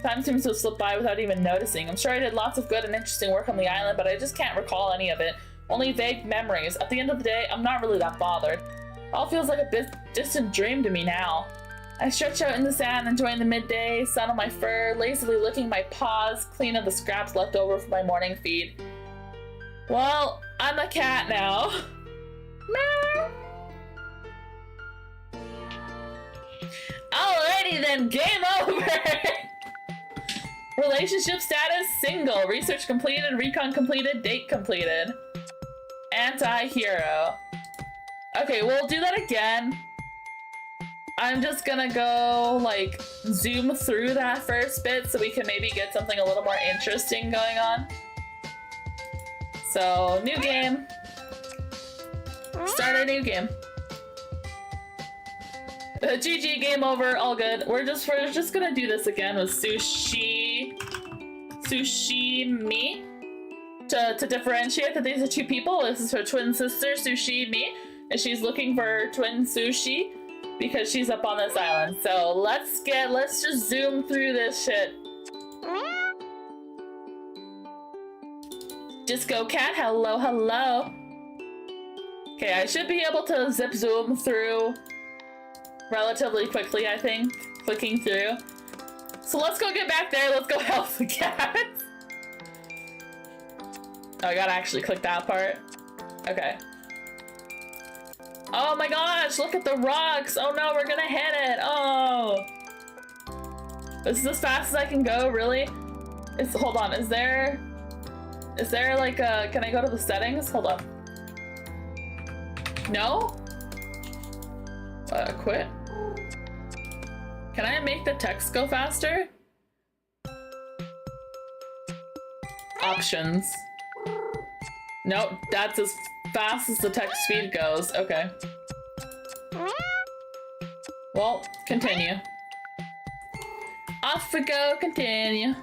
Time seems to have slipped by without even noticing. I'm sure I did lots of good and interesting work on the island, but I just can't recall any of it. Only vague memories. At the end of the day, I'm not really that bothered. It all feels like a bit distant dream to me now. I stretch out in the sand, enjoying the midday sun on my fur, lazily licking my paws, clean of the scraps left over from my morning feed. Well, I'm a cat now. Meow. Alrighty then, game over! Relationship status, single. Research completed, recon completed, date completed. Anti-hero. Okay, we'll do that again. I'm just gonna go, like, zoom through that first bit so we can maybe get something a little more interesting going on. So, new game. Start a new game. GG, game over, all good. We're just gonna do this again with Sushimi. To differentiate that these are two people. This is her twin sister, Sushimi, and she's looking for her twin Sushi because she's up on this island. So let's just zoom through this shit. Disco cat, hello, hello. Okay, I should be able to zip zoom through relatively quickly, I think, clicking through. So let's go get back there, let's go help the cats. Oh, I gotta actually click that part. Okay. Oh my gosh, look at the rocks. Oh no, we're gonna hit it. Oh. This is as fast as I can go, really? Hold on, is there like a, can I go to the settings? Hold on. No? Quit? Can I make the text go faster? Options. Nope, that's as fast as the text speed goes. Okay. Well, continue. Off we go, continue.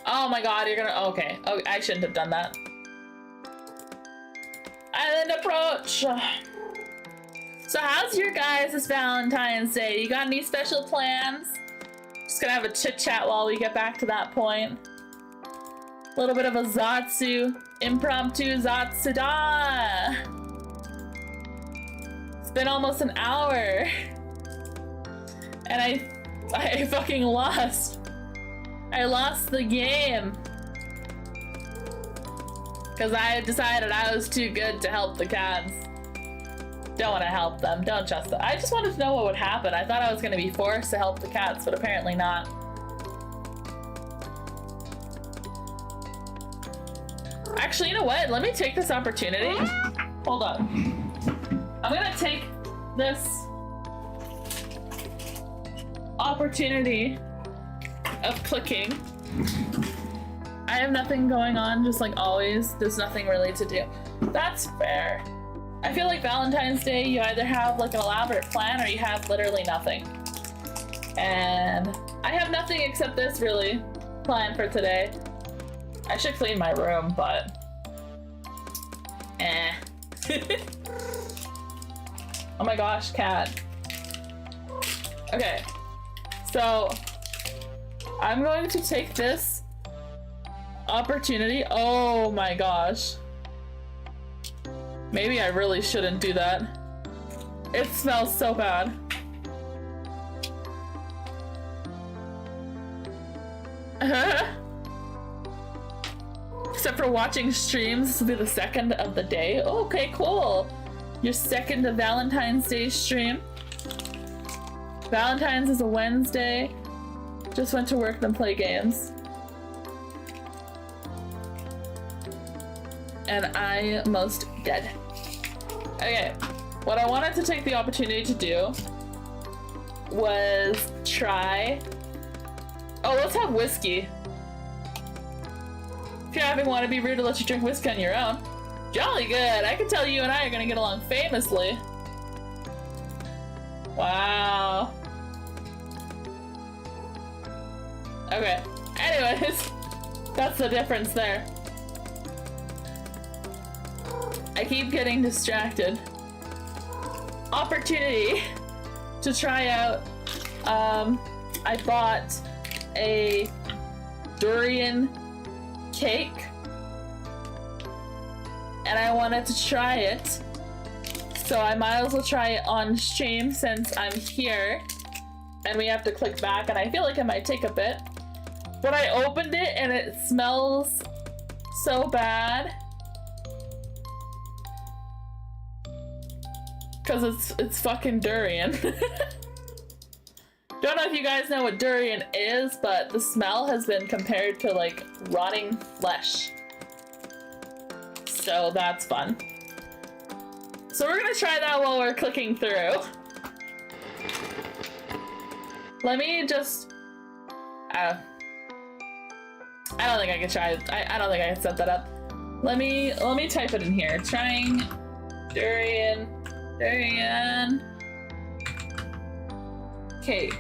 Oh my god, you're gonna, okay. Oh, I shouldn't have done that. Island approach! So how's your guys this Valentine's Day? You got any special plans? Just gonna have a chit chat while we get back to that point. A little bit of a Zatsu, impromptu Zatsuda. It's been almost an hour. And I fucking lost. I lost the game. Because I decided I was too good to help the cats. Don't want to help them. Don't trust them. I just wanted to know what would happen. I thought I was going to be forced to help the cats, but apparently not. Actually, you know what? Let me take this opportunity. Hold on. I'm going to take this opportunity of clicking. I have nothing going on, just like always. There's nothing really to do. That's fair. I feel like Valentine's Day, you either have like an elaborate plan or you have literally nothing. And I have nothing except this really planned for today. I should clean my room, but eh. Oh my gosh, cat. Okay, so I'm going to take this opportunity. Oh my gosh. Maybe I really shouldn't do that. It smells so bad. Except for watching streams, this will be the second of the day. Okay, cool. Your second of Valentine's Day stream. Valentine's is a Wednesday. Just went to work, then play games. And I almost dead. Okay, what I wanted to take the opportunity to do was try... Oh, let's have whiskey. If you're having one, it'd be rude to let you drink whiskey on your own. Jolly good. I can tell you and I are gonna get along famously. Wow. Okay. Anyways. That's the difference there. I keep getting distracted. Opportunity to try out. I bought a durian cake and I wanted to try it, so I might as well try it on stream since I'm here and we have to click back, and I feel like it might take a bit. But I opened it and it smells so bad because it's fucking durian. Don't know if you guys know what durian is, but the smell has been compared to like rotting flesh. So that's fun. So we're gonna try that while we're clicking through. Let me just... I don't think I can try it. I don't think I can set that up. Let me type it in here. Trying durian cake.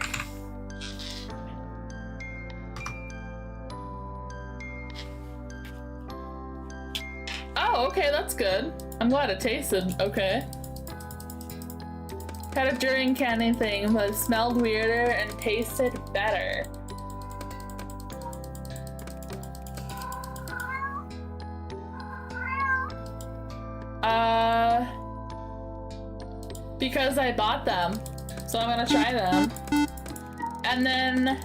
Oh, okay, that's good. I'm glad it tasted okay. Had a durian candy thing, but it smelled weirder and tasted better. Because I bought them, so I'm gonna try them. And then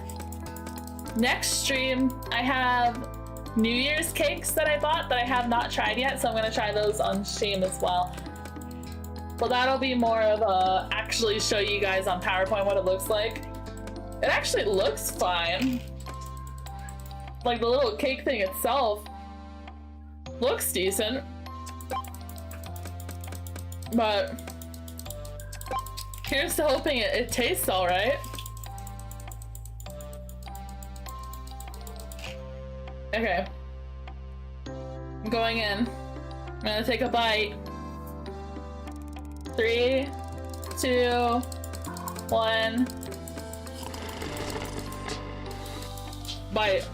next stream, I have New Year's cakes that I bought that I have not tried yet, so I'm gonna try those on stream as well. But that'll be more of a actually show you guys on PowerPoint what it looks like. It actually looks fine. Like the little cake thing itself looks decent. But here's to hoping it tastes alright. Okay. I'm going in. I'm gonna take a bite. 3, 2, 1. Bite.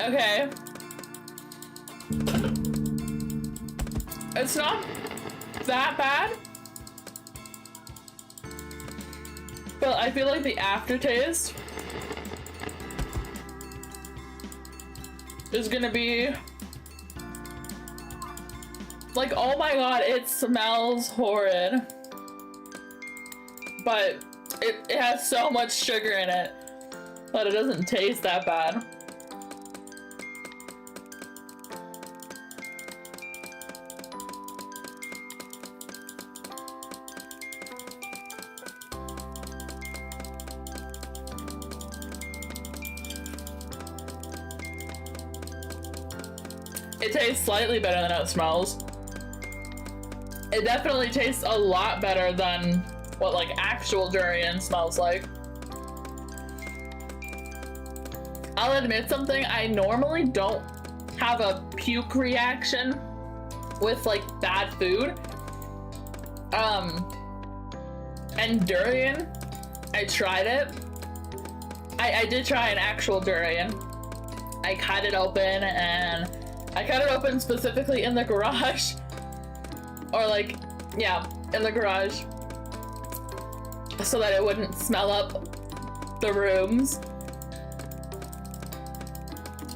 Okay. It's not that bad, but I feel like the aftertaste is gonna be like, oh my god, it smells horrid, but it has so much sugar in it that it doesn't taste that bad. It tastes slightly better than it smells. It definitely tastes a lot better than what like actual durian smells like. I'll admit something, I normally don't have a puke reaction with like bad food. And durian, I tried it. I did try an actual durian. I cut it open, and I cut it open specifically in the garage. Or like, yeah, in the garage. So that it wouldn't smell up the rooms.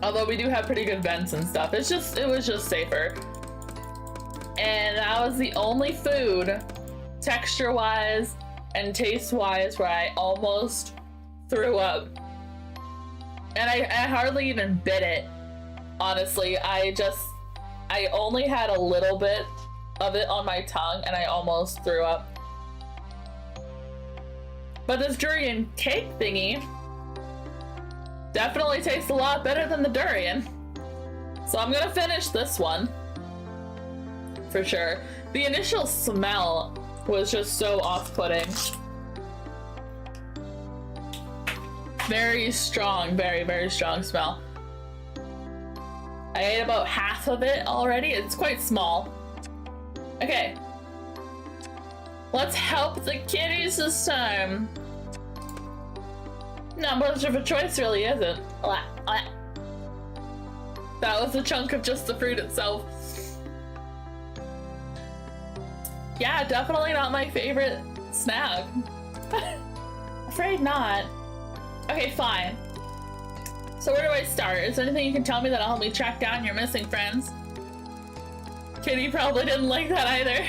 Although we do have pretty good vents and stuff. It was just safer. And that was the only food, texture-wise and taste-wise, where I almost threw up. And I hardly even bit it. Honestly, I only had a little bit of it on my tongue and I almost threw up. But this durian cake thingy definitely tastes a lot better than the durian. So I'm gonna finish this one. For sure. The initial smell was just so off-putting. Very strong, very, very strong smell. I ate about half of it already. It's quite small. Okay. Let's help the kitties this time. Not much of a choice, really, is it? That was a chunk of just the fruit itself. Yeah, definitely not my favorite snack. Afraid not. Okay, fine. So where do I start? Is there anything you can tell me that'll help me track down your missing friends? Kitty probably didn't like that either.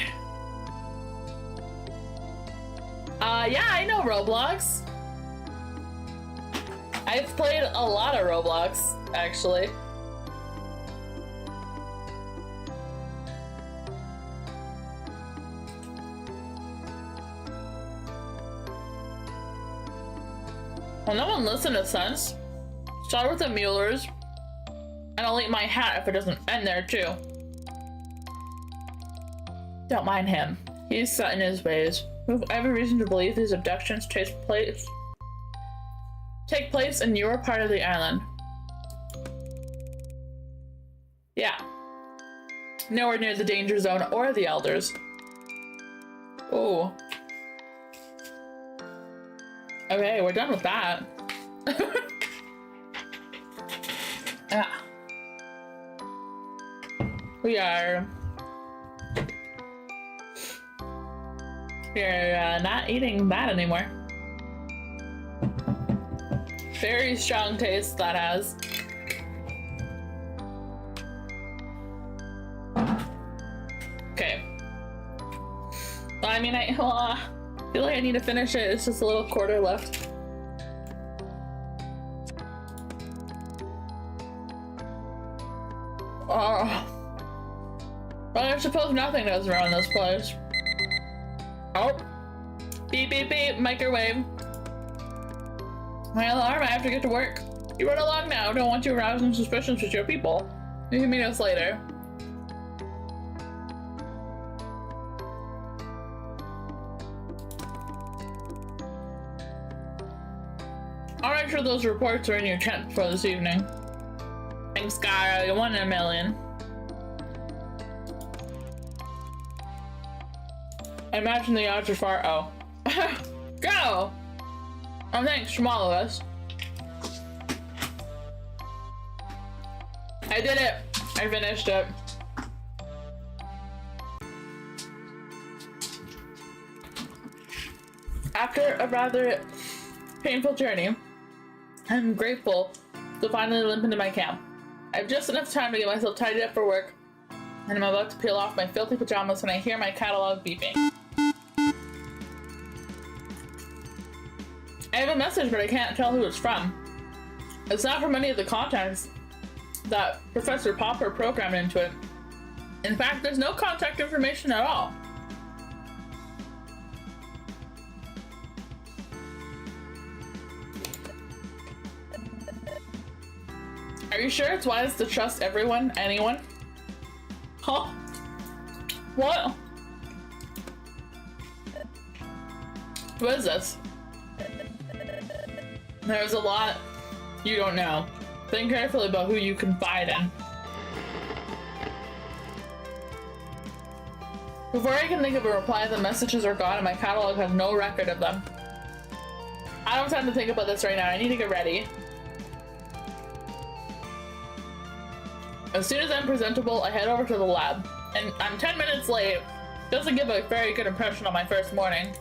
Yeah, I know Roblox. I've played a lot of Roblox, actually. Well, no one listen to sense. Start with the Muellers, and I'll eat my hat if it doesn't end there, too. Don't mind him. He's set in his ways. We have every reason to believe these abductions take place in your part of the island. Yeah. Nowhere near the danger zone or the elders. Ooh. Okay, we're done with that. Yeah. We are not eating that anymore. Very strong taste that has. Okay. Well, I mean, I feel like I need to finish it. It's just a little quarter left. Oh. Well, I suppose nothing goes wrong in this place. Oh. Beep, beep, beep. Microwave. My alarm. I have to get to work. You run along now. Don't want you arousing suspicions with your people. You can meet us later. I'll make sure those reports are in your tent for this evening. Thanks, Gara. You're 1 in a million. I imagine the odds are far. Oh. Go! Oh, thanks from all of us. I did it. I finished it. After a rather painful journey, I'm grateful to finally limp into my camp. I have just enough time to get myself tidied up for work, and I'm about to peel off my filthy pajamas when I hear my catalog beeping. I have a message, but I can't tell who it's from. It's not from any of the contacts that Professor Popper programmed into it. In fact, there's no contact information at all. Are you sure it's wise to trust everyone, anyone? Huh? What? What is this? There's a lot you don't know. Think carefully about who you confide in. Before I can think of a reply, the messages are gone and my catalog has no record of them. I don't have time to think about this right now. I need to get ready. As soon as I'm presentable, I head over to the lab. And I'm 10 minutes late. Doesn't give a very good impression on my first morning.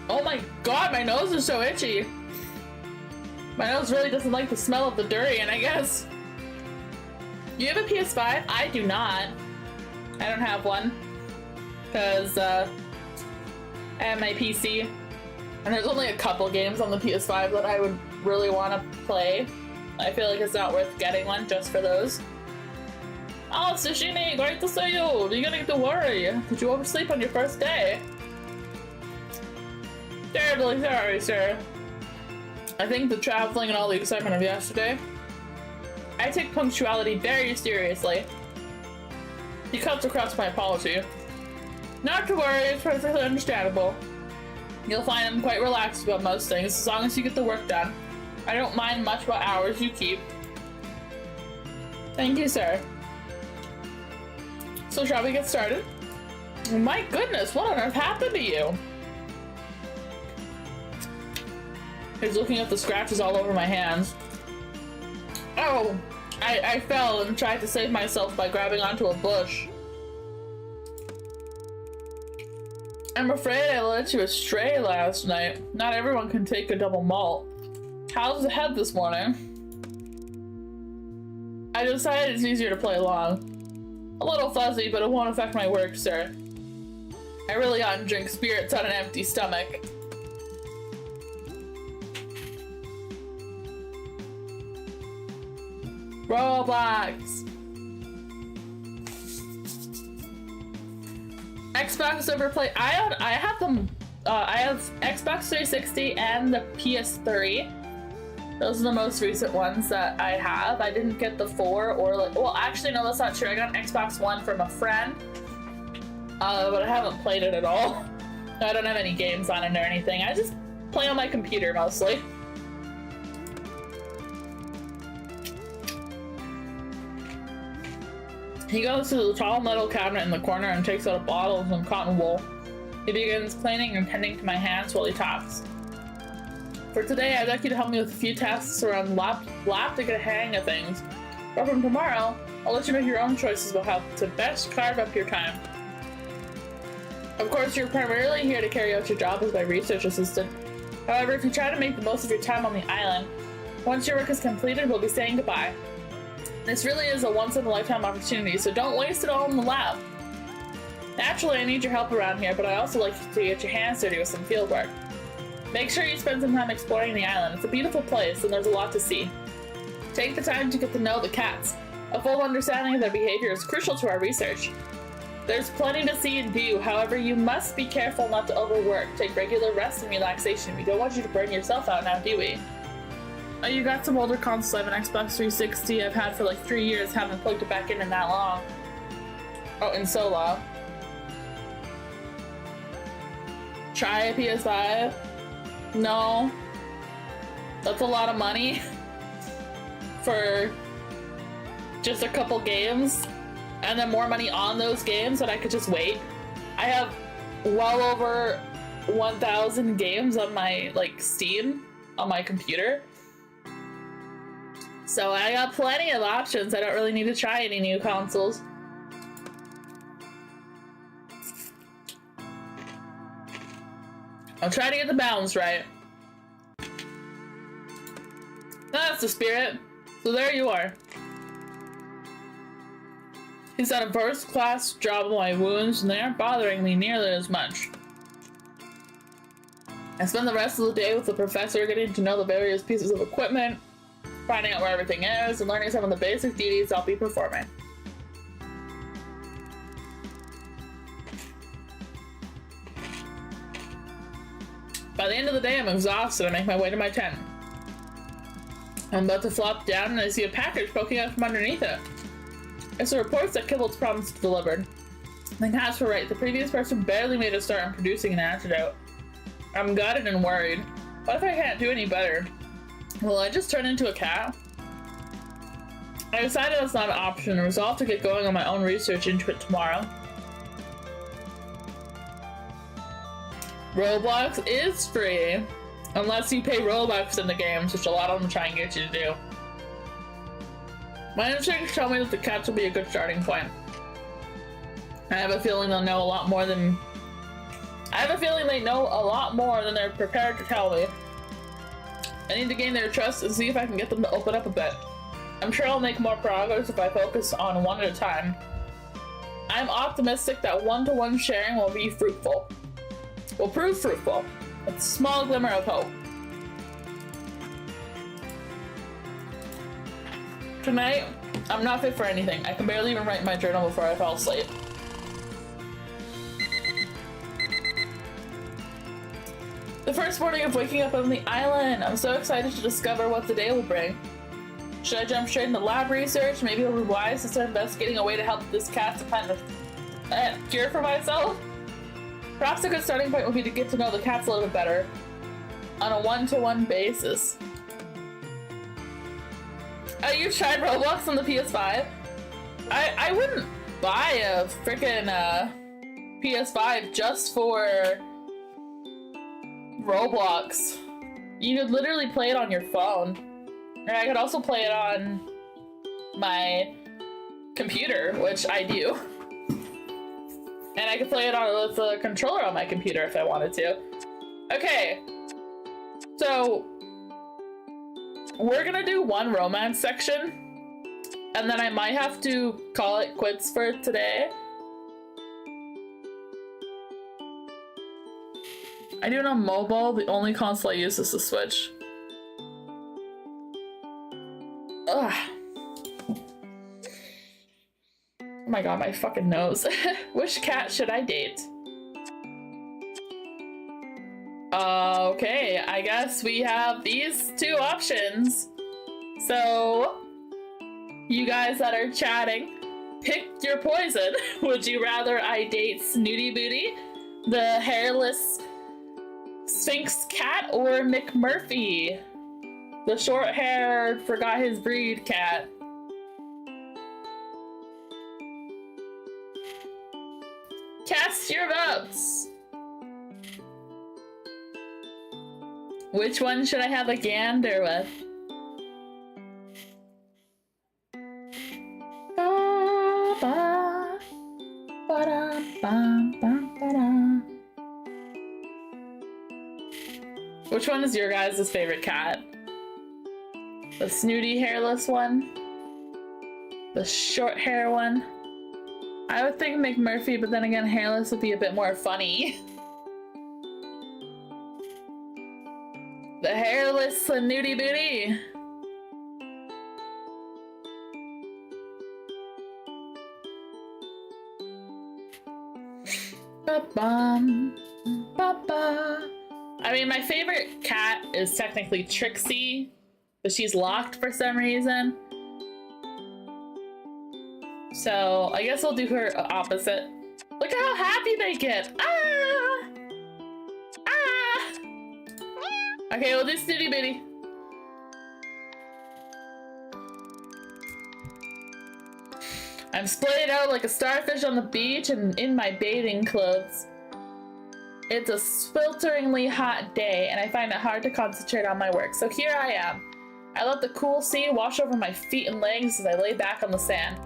Oh my god, my nose is so itchy. My nose really doesn't like the smell of the durian, I guess. You have a PS5? I do not. I don't have one. Because, I have my PC. And there's only a couple games on the PS5 that I would really want to play. I feel like it's not worth getting one just for those. Oh, Sushini, great to see you. You're gonna get to worry. Did you oversleep on your first day? Terribly sorry, sir. I think the traveling and all the excitement of yesterday. I take punctuality very seriously. He cuts across my apology. Not to worry, it's perfectly understandable. You'll find him quite relaxed about most things, as long as you get the work done. I don't mind much what hours you keep. Thank you, sir. So shall we get started? My goodness, what on earth happened to you? He's looking at the scratches all over my hands. Oh, I fell and tried to save myself by grabbing onto a bush. I'm afraid I led you astray last night. Not everyone can take a double malt. How's the head this morning? I decided it's easier to play along. A little fuzzy, but it won't affect my work, sir. I really ought to drink spirits on an empty stomach. Roblox. Xbox Overplay. I have them. I have Xbox 360 and the PS3. Those are the most recent ones that I have. I didn't get the 4 or like. Well, actually, no, that's not true. I got an Xbox One from a friend, but I haven't played it at all. I don't have any games on it or anything. I just play on my computer mostly. He goes to the tall metal cabinet in the corner and takes out a bottle of some cotton wool. He begins cleaning and tending to my hands while he talks. For today, I'd like you to help me with a few tasks around lab to get a hang of things. But from tomorrow, I'll let you make your own choices about how to best carve up your time. Of course, you're primarily here to carry out your job as my research assistant. However, if you try to make the most of your time on the island, once your work is completed, we'll be saying goodbye. This really is a once-in-a-lifetime opportunity, so don't waste it all in the lab. Naturally, I need your help around here, but I also like to get your hands dirty with some field work. Make sure you spend some time exploring the island. It's a beautiful place, and there's a lot to see. Take the time to get to know the cats. A full understanding of their behavior is crucial to our research. There's plenty to see and do, however, you must be careful not to overwork. Take regular rest and relaxation. We don't want you to burn yourself out now, do we? Oh, you got some older consoles. I have an Xbox 360 I've had for like 3 years, haven't plugged it back in that long. Oh, in so long. Try a PS5? No. That's a lot of money for just a couple games, and then more money on those games that I could just wait. I have well over 1,000 games on my Steam on my computer. So I got plenty of options. I don't really need to try any new consoles. I'll try to get the balance right. That's the spirit. So there you are. He's done a first-class job of my wounds, and they aren't bothering me nearly as much. I spend the rest of the day with the professor, getting to know the various pieces of equipment, finding out where everything is, and learning some of the basic duties I'll be performing. By the end of the day, I'm exhausted. I make my way to my tent. I'm about to flop down, and I see a package poking out from underneath it. It's the reports that Kibble's promised delivered. The cats were right. The previous person barely made a start on producing an antidote. I'm gutted and worried. What if I can't do any better? Will I just turn into a cat? I decided that's not an option and resolved to get going on my own research into it tomorrow. Roblox is free, unless you pay Robux in the games, which a lot of them try and get you to do. My instincts tell me that the cats will be a good starting point. I have a feeling they'll know a lot more than... they know a lot more than they're prepared to tell me. I need to gain their trust and see if I can get them to open up a bit. I'm sure I'll make more progress if I focus on one at a time. I'm optimistic that one-to-one sharing will be fruitful. Will prove fruitful. It's a small glimmer of hope. Tonight, I'm not fit for anything. I can barely even write in my journal before I fall asleep. The first morning of waking up on the island. I'm so excited to discover what the day will bring. Should I jump straight into lab research? Maybe it'll be wise to start investigating a way to help this cat to find a cure for myself? Perhaps a good starting point would be to get to know the cats a little bit better on a one-to-one basis. Oh, you tried Roblox on the PS5? I wouldn't buy a frickin' PS5 just for Roblox. You could literally play it on your phone. And I could also play it on my computer, which I do. And I could play it on with the controller on my computer if I wanted to. Okay. So we're gonna do one romance section, and then I might have to call it quits for today. I do it on mobile. The only console I use is the Switch. Ugh. Oh my god, my fucking nose. Which cat should I date? Okay, I guess we have these two options. So, you guys that are chatting, pick your poison. Would you rather I date Snooty Booty, the hairless Sphinx cat, or McMurphy, the short-haired, forgot his breed cat? Cast your votes! Which one should I have a gander with? Which one is your guys' favorite cat? The snooty hairless one? The short hair one? I would think McMurphy, but then again, hairless would be a bit more funny. The hairless snooty booty. Ba-bum, ba-ba. I mean, my favorite cat is technically Trixie, but she's locked for some reason. So I guess I'll do her opposite. Look at how happy they get. Ah! Ah! Okay, we'll do Snooty Bitty. I'm splayed out like a starfish on the beach and in my bathing clothes. It's a swelteringly hot day and I find it hard to concentrate on my work. So here I am. I let the cool sea wash over my feet and legs as I lay back on the sand.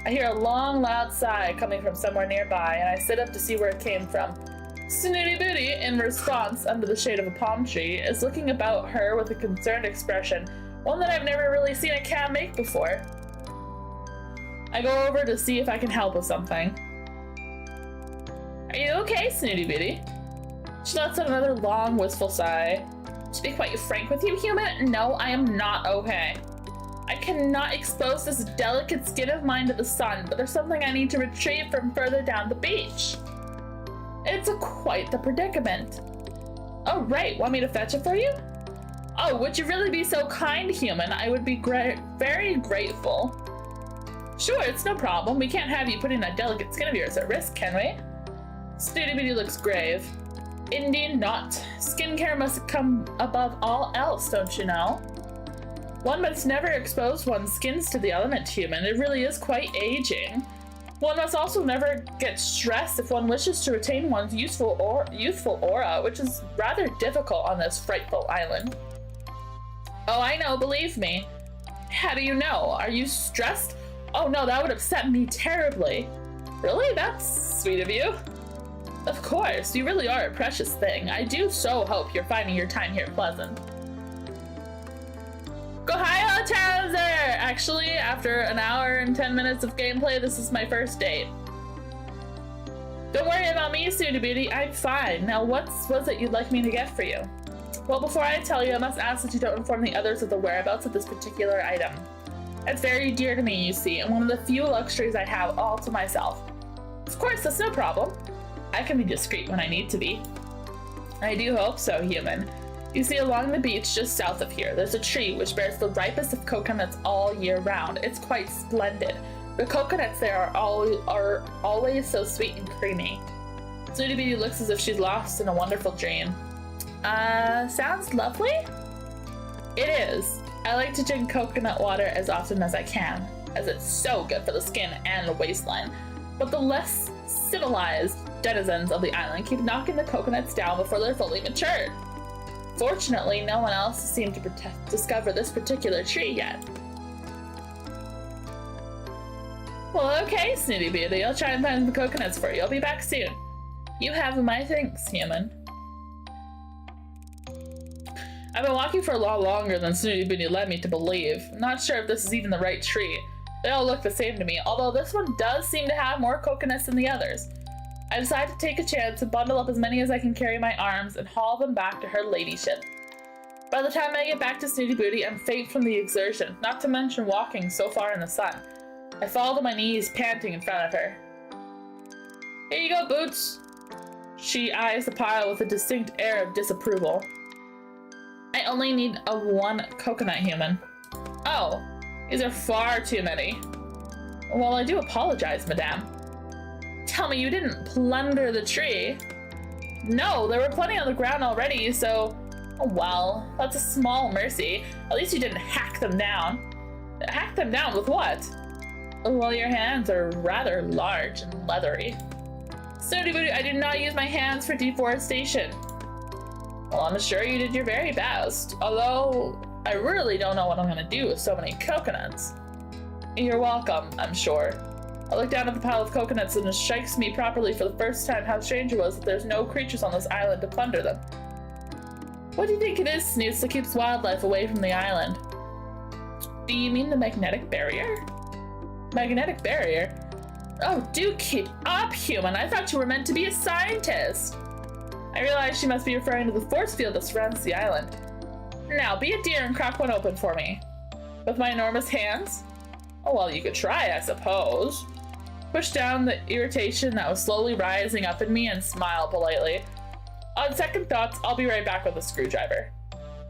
I hear a long, loud sigh coming from somewhere nearby, and I sit up to see where it came from. Snooty Booty, in response, under the shade of a palm tree, is looking about her with a concerned expression, one that I've never really seen a cat make before. I go over to see if I can help with something. Are you okay, Snooty Booty? She lets out another long, wistful sigh. To be quite frank with you, human, no, I am not okay. I cannot expose this delicate skin of mine to the sun, but there's something I need to retrieve from further down the beach. It's quite the predicament. Oh, right, want me to fetch it for you? Oh, would you really be so kind, human? I would be very grateful. Sure, it's no problem. We can't have you putting that delicate skin of yours at risk, can we? Snooty Booty looks grave. Indeed not. Skincare must come above all else, don't you know? One must never expose one's skins to the element, human. It really is quite aging. One must also never get stressed if one wishes to retain one's youthful aura, which is rather difficult on this frightful island. Oh, I know, believe me. How do you know? Are you stressed? Oh no, that would upset me terribly. Really? That's sweet of you. Of course, you really are a precious thing. I do so hope you're finding your time here pleasant. Gohayo Towser! Actually, after an hour and 10 minutes of gameplay, this is my first date. Don't worry about me, Snooty Booty. I'm fine. Now, what was it you'd like me to get for you? Well, before I tell you, I must ask that you don't inform the others of the whereabouts of this particular item. It's very dear to me, you see, and one of the few luxuries I have all to myself. Of course, that's no problem. I can be discreet when I need to be. I do hope so, human. You see, along the beach just south of here, there's a tree which bears the ripest of coconuts all year round. It's quite splendid. The coconuts there are always so sweet and creamy. Snooty Booty looks as if she's lost in a wonderful dream. Sounds lovely? It is. I like to drink coconut water as often as I can, as it's so good for the skin and the waistline. But the less civilized denizens of the island keep knocking the coconuts down before they're fully matured. Fortunately, no one else seemed to discover this particular tree yet. Well, okay, Snooty Beauty, I'll try and find the coconuts for you. I'll be back soon. You have my thanks, human. I've been walking for a lot longer than Snooty Beauty led me to believe. I'm not sure if this is even the right tree. They all look the same to me, although this one does seem to have more coconuts than the others. I decide to take a chance and bundle up as many as I can carry in my arms and haul them back to her ladyship. By the time I get back to Snooty Booty, I'm faint from the exertion, not to mention walking so far in the sun. I fall to my knees, panting in front of her. Here you go, Boots. She eyes the pile with a distinct air of disapproval. I only need one coconut, human. Oh, these are far too many. Well, I do apologize, madame. Tell me you didn't plunder the tree. No, there were plenty on the ground already, so... Oh well, that's a small mercy. At least you didn't hack them down. Hack them down with what? Well, your hands are rather large and leathery. Snooty Booty, I did not use my hands for deforestation. Well, I'm sure you did your very best, although I really don't know what I'm gonna do with so many coconuts. You're welcome, I'm sure. I look down at the pile of coconuts and it strikes me properly for the first time how strange it was that there's no creatures on this island to plunder them. What do you think it is, Snoots, that keeps wildlife away from the island? Do you mean the magnetic barrier? Magnetic barrier? Oh, do keep up, human. I thought you were meant to be a scientist. I realize she must be referring to the force field that surrounds the island. Now, be a dear and crack one open for me. With my enormous hands? Oh, well, you could try, I suppose. Push down the irritation that was slowly rising up in me and smile politely. On second thoughts, I'll be right back with a screwdriver.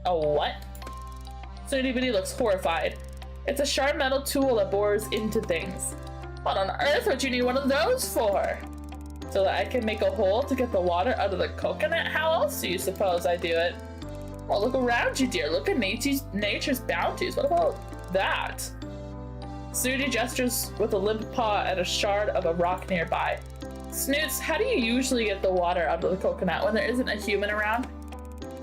A what? Snooty Booty looks horrified. It's a sharp metal tool that bores into things. What on earth would you need one of those for? So that I can make a hole to get the water out of the coconut? How else do you suppose I do it? Well, look around you, dear. Look at nature's bounties. What about that? Snooty gestures with a limp paw at a shard of a rock nearby. Snoots, how do you usually get the water out of the coconut when there isn't a human around?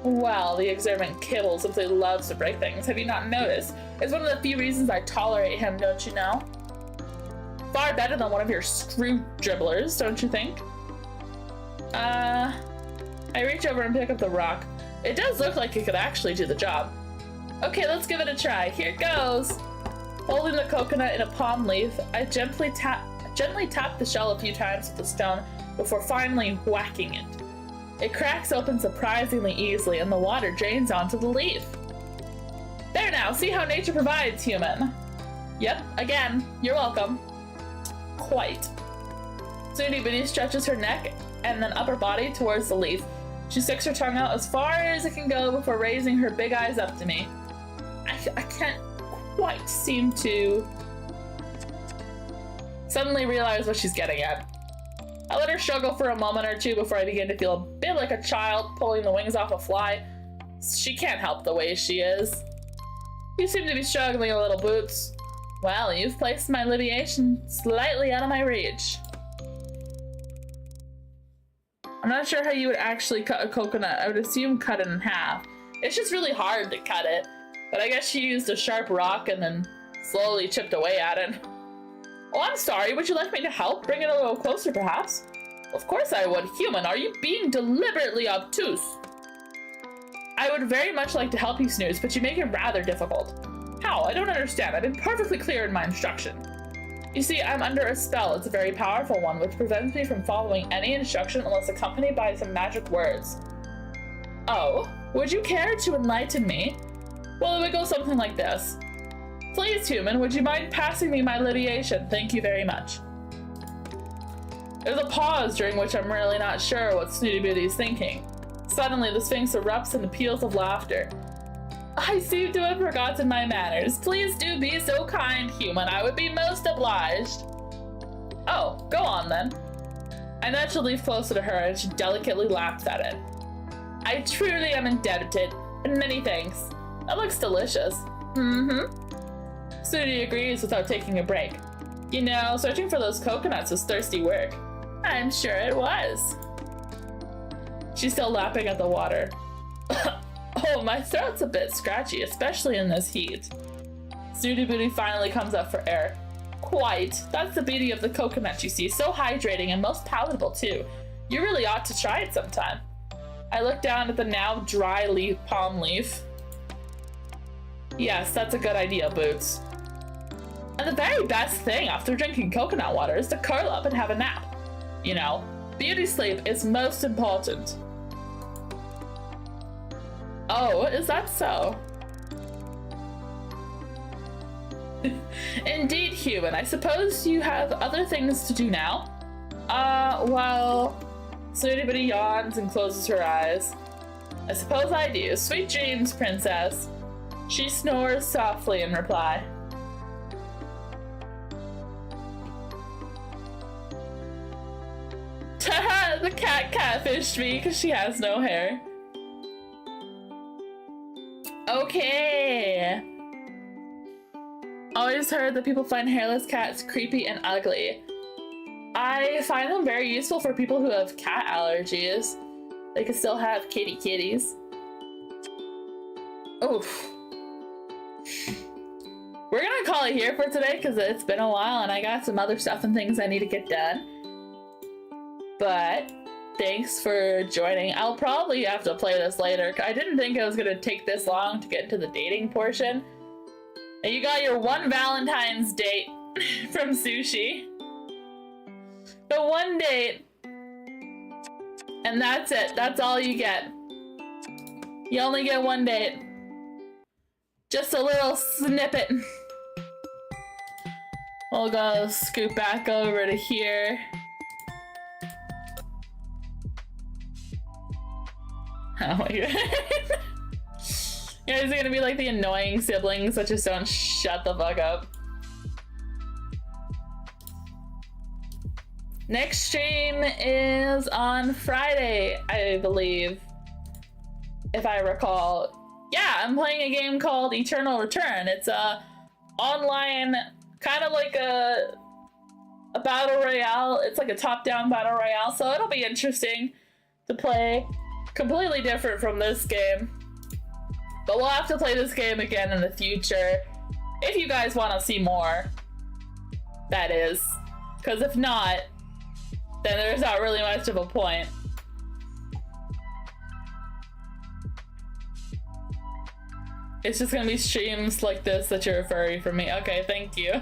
Well, the exorbitant Kibble simply loves to break things. Have you not noticed? It's one of the few reasons I tolerate him, don't you know? Far better than one of your screw dribblers, don't you think? I reach over and pick up the rock. It does look like it could actually do the job. Okay, let's give it a try. Here it goes. Holding the coconut in a palm leaf, I gently tap the shell a few times with the stone before finally whacking it. It cracks open surprisingly easily and the water drains onto the leaf. There now, see how nature provides, human. Yep, again, you're welcome. Quite. Snooty Booty stretches her neck and then upper body towards the leaf. She sticks her tongue out as far as it can go before raising her big eyes up to me. I can't quite seem to suddenly realize what she's getting at. I let her struggle for a moment or two before I begin to feel a bit like a child pulling the wings off a fly. She can't help the way she is. You seem to be struggling a little, Boots. Well, you've placed my libiation slightly out of my reach. I'm not sure how you would actually cut a coconut. I would assume cut it in half. It's just really hard to cut it. But I guess she used a sharp rock and then slowly chipped away at it. Oh, I'm sorry. Would you like me to help? Bring it a little closer, perhaps? Of course I would. Human, are you being deliberately obtuse? I would very much like to help you, Snooze, but you make it rather difficult. How? I don't understand. I've been perfectly clear in my instruction. You see, I'm under a spell. It's a very powerful one, which prevents me from following any instruction unless accompanied by some magic words. Oh, would you care to enlighten me? Well, it would go something like this. Please, human, would you mind passing me my libiation? Thank you very much. There's a pause during which I'm really not sure what Snooty Booty is thinking. Suddenly, the Sphinx erupts into peals of laughter. I seem to have forgotten my manners. Please do be so kind, human. I would be most obliged. Oh, go on then. I nudge the leaf closer to her and she delicately laughs at it. I truly am indebted, and many thanks. That looks delicious. Sudi agrees without taking a break. You know, searching for those coconuts was thirsty work. I'm sure it was. She's still lapping at the water. Oh, my throat's a bit scratchy, especially in this heat. Sudi Booty finally comes up for air. Quite. That's the beauty of the coconut, you see. So hydrating and most palatable, too. You really ought to try it sometime. I look down at the now dry palm leaf. Yes, that's a good idea, Boots. And the very best thing after drinking coconut water is to curl up and have a nap. You know, beauty sleep is most important. Oh, is that so? Indeed, human. I suppose you have other things to do now? Well... Snooty Bitty yawns and closes her eyes. I suppose I do. Sweet dreams, princess. She snores softly in reply. Haha, the cat catfished me because she has no hair. Okay. Always heard that people find hairless cats creepy and ugly. I find them very useful for people who have cat allergies. They can still have kitties. Oof. We're gonna call it here for today because it's been a while and I got some other stuff and things I need to get done. But thanks for joining. I'll probably have to play this later. I didn't think it was gonna take this long to get into the dating portion. And you got your one Valentine's date from Sushi. The one date. And that's it. That's all you get. You only get one date. Just a little snippet. We'll go scoot back over to here. Oh my god. You guys are gonna be like the annoying siblings that just don't shut the fuck up. Next stream is on Friday, I believe. If I recall. Yeah, I'm playing a game called Eternal Return. It's a online, kind of like a battle royale. It's like a top-down battle royale, so it'll be interesting to play. Completely different from this game. But we'll have to play this game again in the future. If you guys want to see more. That is. Because if not, then there's not really much of a point. It's just gonna be streams like this that you're a furry for me. Okay, thank you.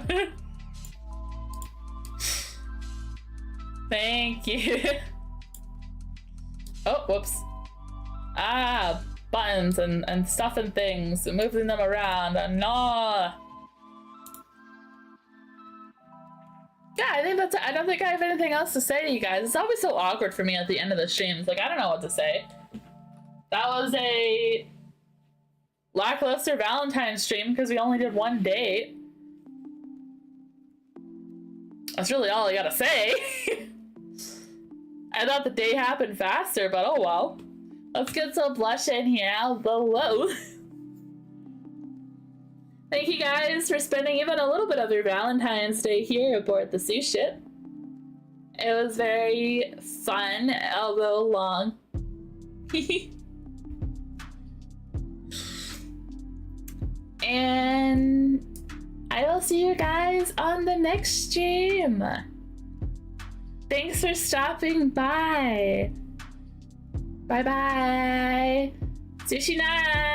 Thank you. Oh, whoops. Ah, buttons and stuff and things, and moving them around. No. Yeah, I think that's it. I don't think I have anything else to say to you guys. It's always so awkward for me at the end of the streams. Like, I don't know what to say. That was a lackluster Valentine's stream because we only did one date. That's really all I gotta say. I thought the day happened faster, but oh well. Let's get some blush in here. Whoa. Thank you guys for spending even a little bit of your Valentine's Day here aboard the Sushi Ship. It was very fun, although long. And I will see you guys on the next stream. Thanks for stopping by. Bye bye. Sushi night.